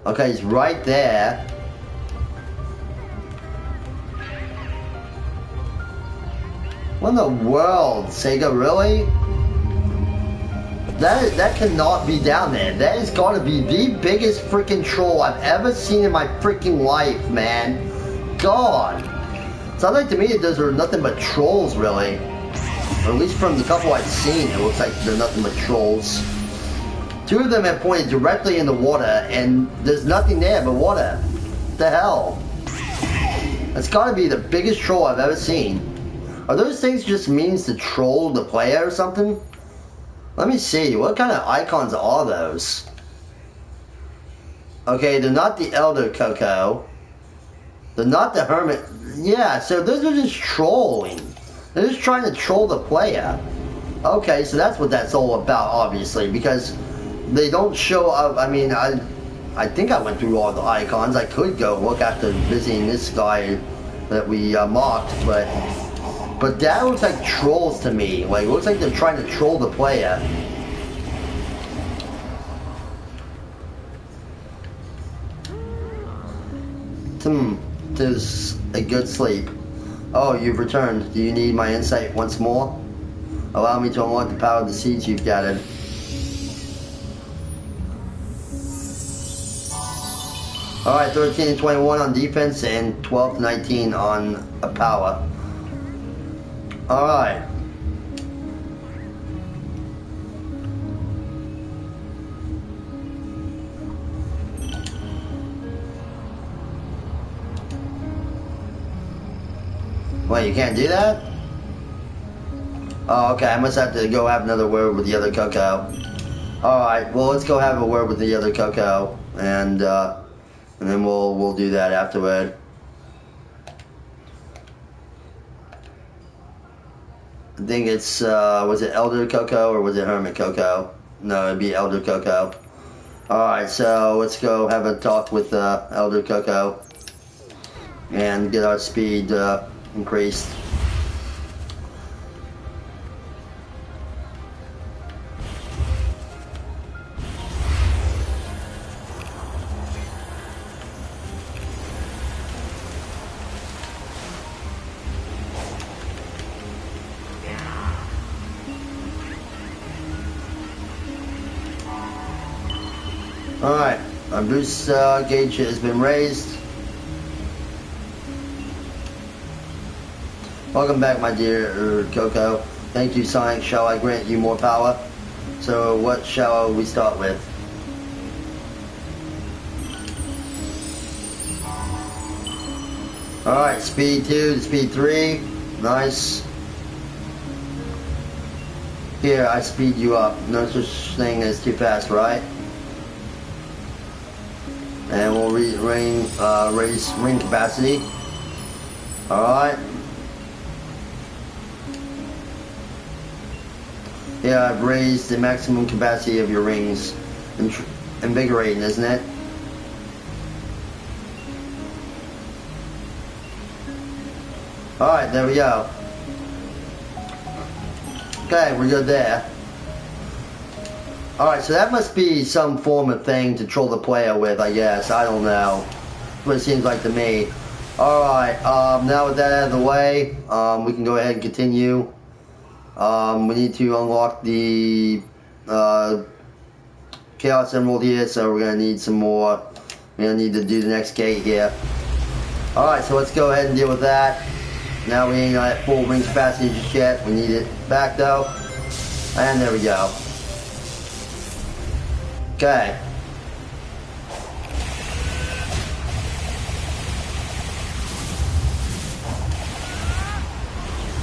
okay, he's right there. What in the world, Sega, really? That cannot be down there. That has got to be the biggest freaking troll I've ever seen in my freaking life, man. God. Sounds like to me that those are nothing but trolls, really. Or at least from the couple I've seen, it looks like they're nothing but trolls. Two of them have pointed directly in the water, and there's nothing there but water. What the hell? That's gotta be the biggest troll I've ever seen. Are those things just means to troll the player or something? Let me see, what kind of icons are those? Okay, they're not the Elder Coco. They're not the Hermit. Yeah, so those are just trolling. They're just trying to troll the player. Okay, so that's what that's all about, obviously, because they don't show up. I mean, I think I went through all the icons. I could go look after visiting this guy that we mocked, but that looks like trolls to me. Like, it looks like they're trying to troll the player. Tis a good sleep. Oh, you've returned. Do you need my insight once more? Allow me to unlock the power of the seeds you've gathered. Alright, 13 and 21 on defense and 12 to 19 on a power. Alright. Wait, you can't do that? Oh, okay, I must have to go have another word with the other Coco. Alright, well, let's go have a word with the other Coco, and then we'll do that afterward. I think it's, was it Elder Coco or was it Hermit Coco? No, it'd be Elder Coco. Alright, so let's go have a talk with Elder Coco and get our speed increased. Alright, our boost gauge has been raised. Welcome back, my dear Coco. Thank you, Sonic. Shall I grant you more power? So what shall we start with? Alright, speed 2 to speed 3. Nice. Here, I speed you up. No such thing as too fast, right? And we'll raise ring capacity. Alright. Yeah, I've raised the maximum capacity of your rings. Invigorating, isn't it? Alright, there we go. Okay, we're good there. Alright, so that must be some form of thing to troll the player with, I guess. I don't know. That's what it seems like to me. Alright, now with that out of the way, we can go ahead and continue. We need to unlock the Chaos Emerald here, so we're going to need some more. We're going to need to do the next gate here. Alright, so let's go ahead and deal with that. Now we ain't at full ring capacity just yet. We need it back though. And there we go. Okay.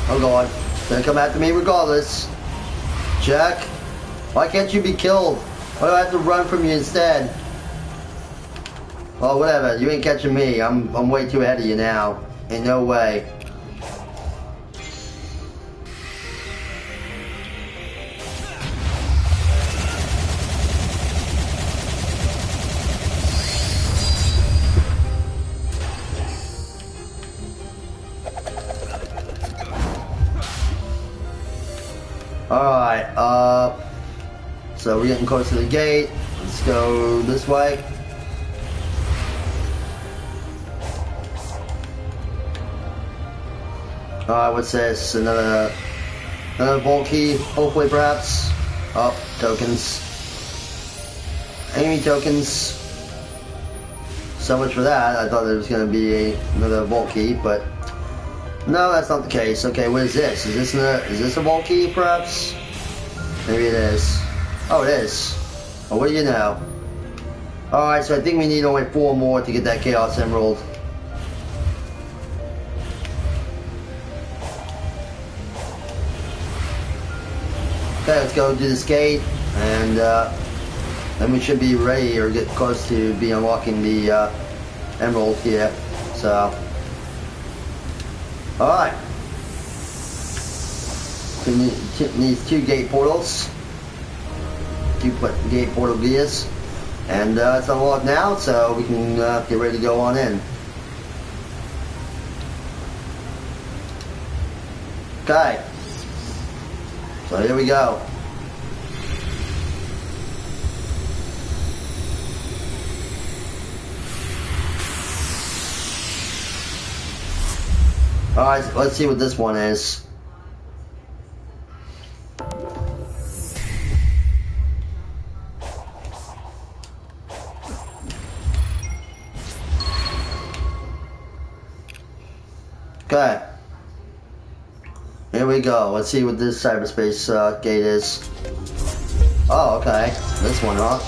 Oh god. It's gonna come after me regardless. Jack. Why can't you be killed? Why do I have to run from you instead? Well, whatever. You ain't catching me. I'm way too ahead of you now. Ain't no way. Alright, so we're getting close to the gate. Let's go this way. Alright, what's this? Another vault key, hopefully perhaps. Oh, tokens. Enemy tokens. So much for that. I thought there was going to be another vault key, but no, that's not the case. Okay, what is this? Is this a vault key, perhaps? Maybe it is. Oh, it is. Oh, what do you know? Alright, so I think we need only 4 more to get that Chaos Emerald. Okay, let's go do this gate, and then we should be ready or get close to be unlocking the Emerald here. So. Alright. So needs 2 gate portals. 2 gate portal gears. And it's unlocked now, so we can get ready to go on in. Okay. So here we go. Alright, let's see what this one is. Okay. Here we go. Let's see what this cyberspace gate is. Oh, okay. This one, huh?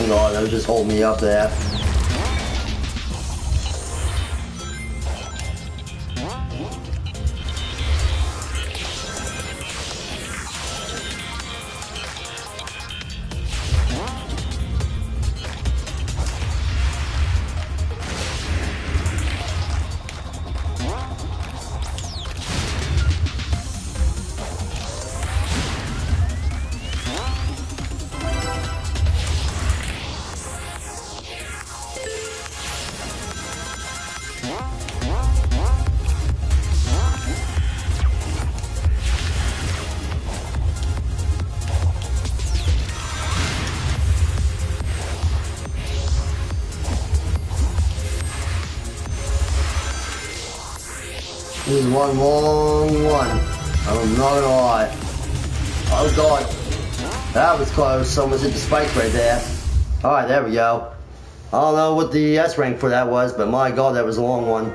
Oh god, that was just holding me up there. one long one. I'm not gonna lie. Oh god. That was close. Almost hit the spike right there. Alright, there we go. I don't know what the S rank for that was, but my god, that was a long one.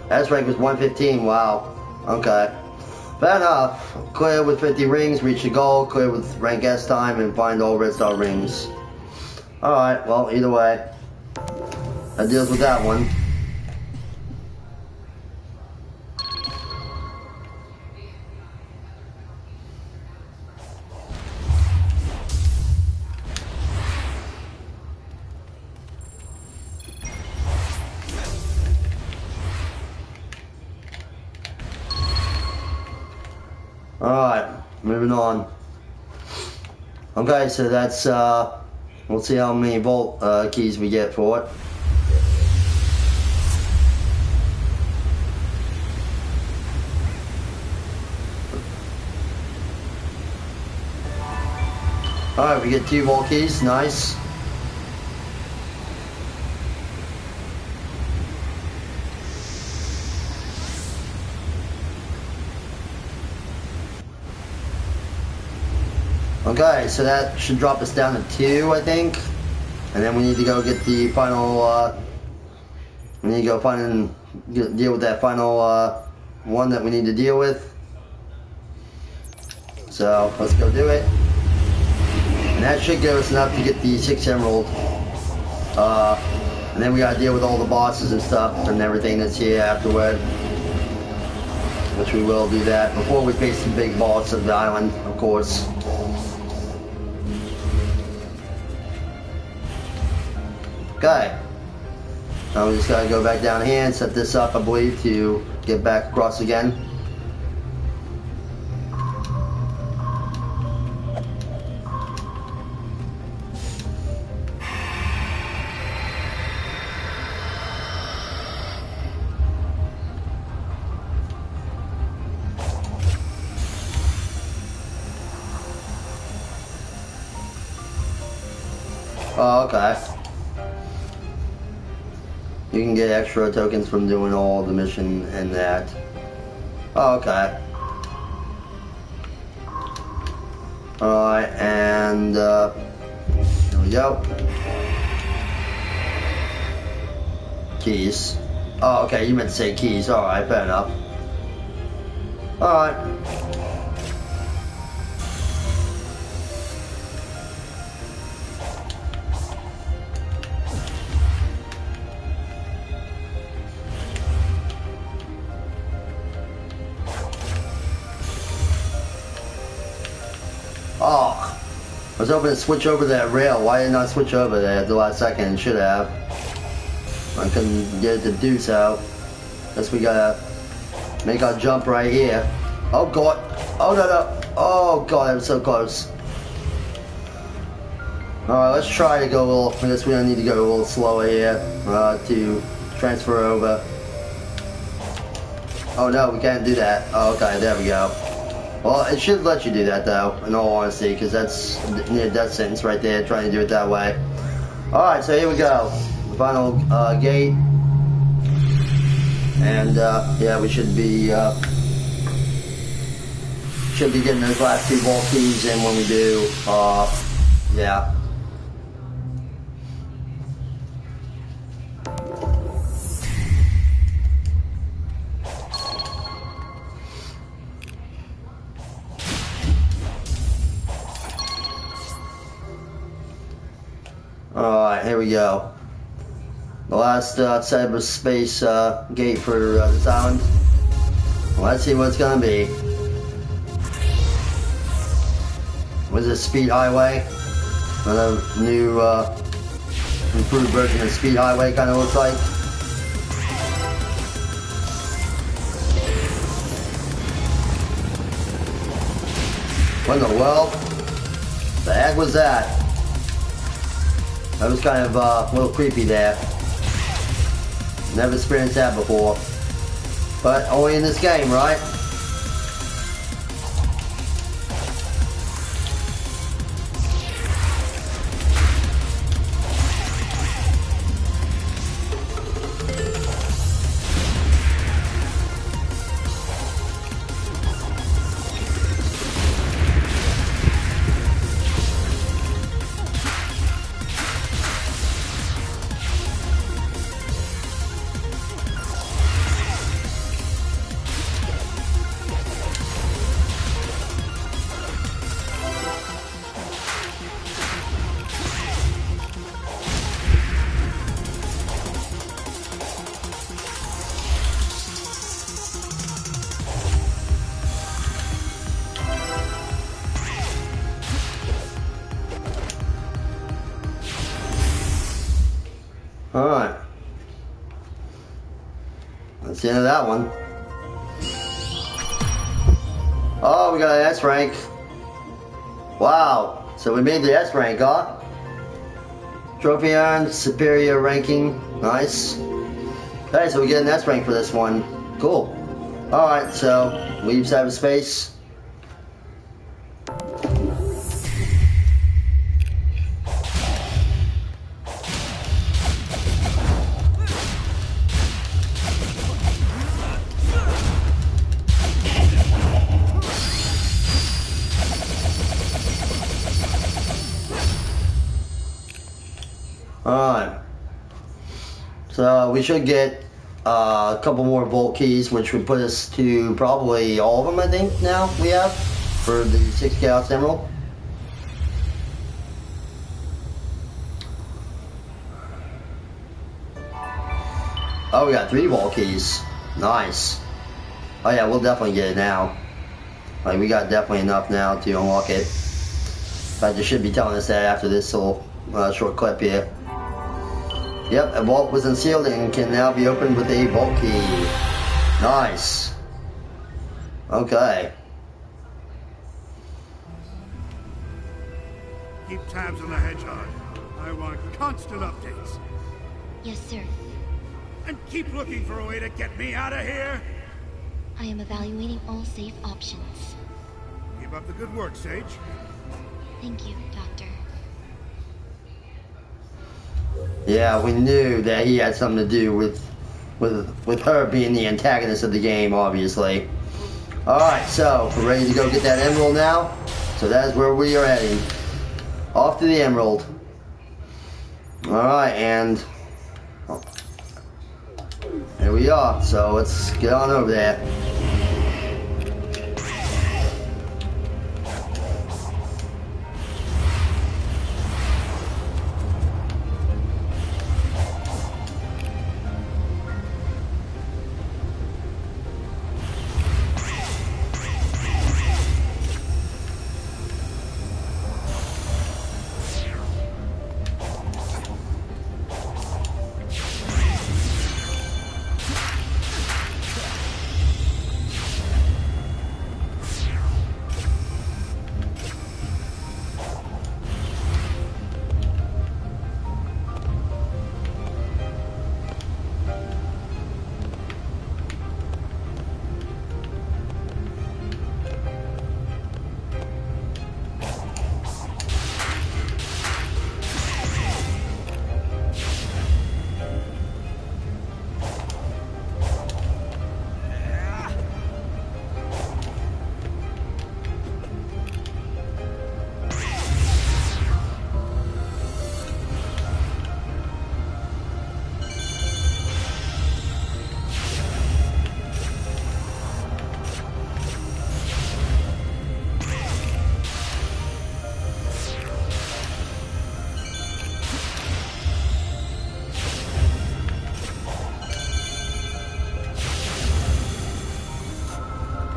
S rank was 115, wow. Okay. Fair enough. Clear with 50 rings, reach the goal, clear with rank S time, and find all red star rings. Alright, well, either way. That deals with that one. Alright, moving on. Okay, so that's, we'll see how many vault keys we get for it. Alright, we get 2 vault keys, nice. Okay, so that should drop us down to 2, I think. And then we need to go get the final, we need to go find and deal with that final one that we need to deal with. So, let's go do it. And that should give us enough to get the 6 emerald. And then we gotta deal with all the bosses and stuff and everything that's here afterward. Which we will do that before we face the big boss of the island, of course. Okay. Now we just gotta go back down here and set this up, I believe, to get back across again. Oh, okay. You can get extra tokens from doing all the mission and that. Oh, okay. Alright, and here we go. Keys. Oh, okay, you meant to say keys. Alright, fair enough. Alright. Oh, I was hoping to switch over that rail. Why did I not switch over there at the last second? Should have. I couldn't get it to do so. Guess we gotta make our jump right here. Oh god. Oh no no. Oh god, that was so close. Alright, let's try to go a little. I guess we don't need to go a little slower here to transfer over. Oh no, we can't do that. Oh, okay, there we go. Well, it should let you do that though, in all honesty, because that's near death sentence right there, trying to do it that way. Alright, so here we go. The final gate. And yeah, we should be getting those last 2 vault keys in when we do. Yeah. Alright, here we go. The last cyberspace gate for this island. Well, let's see what it's gonna be. Was it Speed Highway? Another new, improved version of Speed Highway kind of looks like. What in the world? The heck was that? That was kind of a little creepy there. Never experienced that before. But only in this game, right? the end of that one. Oh, we got an S rank. Wow. So we made the S rank, huh? Trophy earned, superior ranking. Nice. Okay, so we get an S rank for this one. Cool. Alright, so leave cyberspace. Alright. So we should get a couple more vault keys, which would put us to probably all of them, I think, now we have for the 6 Chaos Emerald. Oh, we got 3 vault keys. Nice. Oh yeah, we'll definitely get it now. Like, we got definitely enough now to unlock it. In fact, they should be telling us that after this little short clip here. Yep, a vault was unsealed and can now be opened with a vault key. Nice. Okay. Keep tabs on the Hedgehog. I want constant updates. Yes, sir. And keep looking for a way to get me out of here. I am evaluating all safe options. Keep up the good work, Sage. Thank you, Doctor. Yeah, we knew that he had something to do with her being the antagonist of the game, obviously. Alright, so we're ready to go get that emerald now. So that is where we are heading. Off to the emerald. Alright, and here we are. So let's get on over there.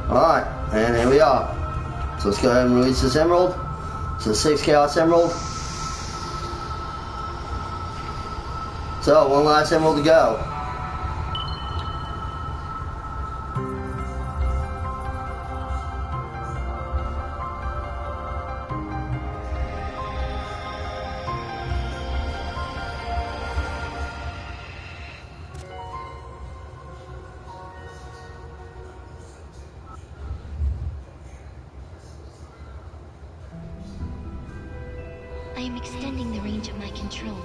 Alright, and here we are. So let's go ahead and release this emerald. So 6 Chaos Emerald. So, one last emerald to go. I am extending the range of my control,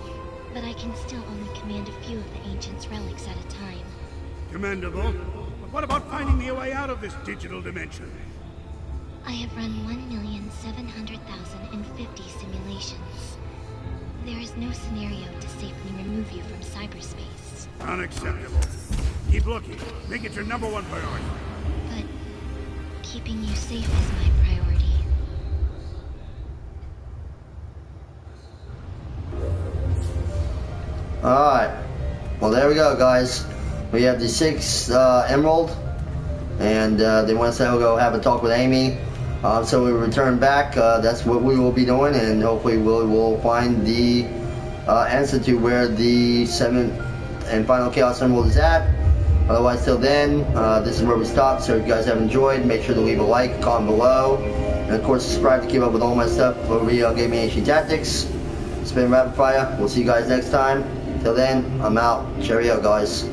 but I can still only command a few of the Ancient's relics at a time. Commendable. But what about finding me a way out of this digital dimension? I have run 1,700,050 simulations. There is no scenario to safely remove you from cyberspace. Unacceptable. Keep looking. Make it your #1 priority. But keeping you safe is my priority. Alright. Well, there we go, guys. We have the 6 emerald. And they want us to go have a talk with Amy. So we return back. That's what we will be doing. And hopefully we'll find the answer to where the 7th and final Chaos Emerald is at. Otherwise, till then, this is where we stop. So if you guys have enjoyed, make sure to leave a like, comment below, and of course subscribe to keep up with all my stuff over here on Gaming Ancient Tactics. It's been Rapid Fire. We'll see you guys next time. Till then, I'm out. Cheerio, guys.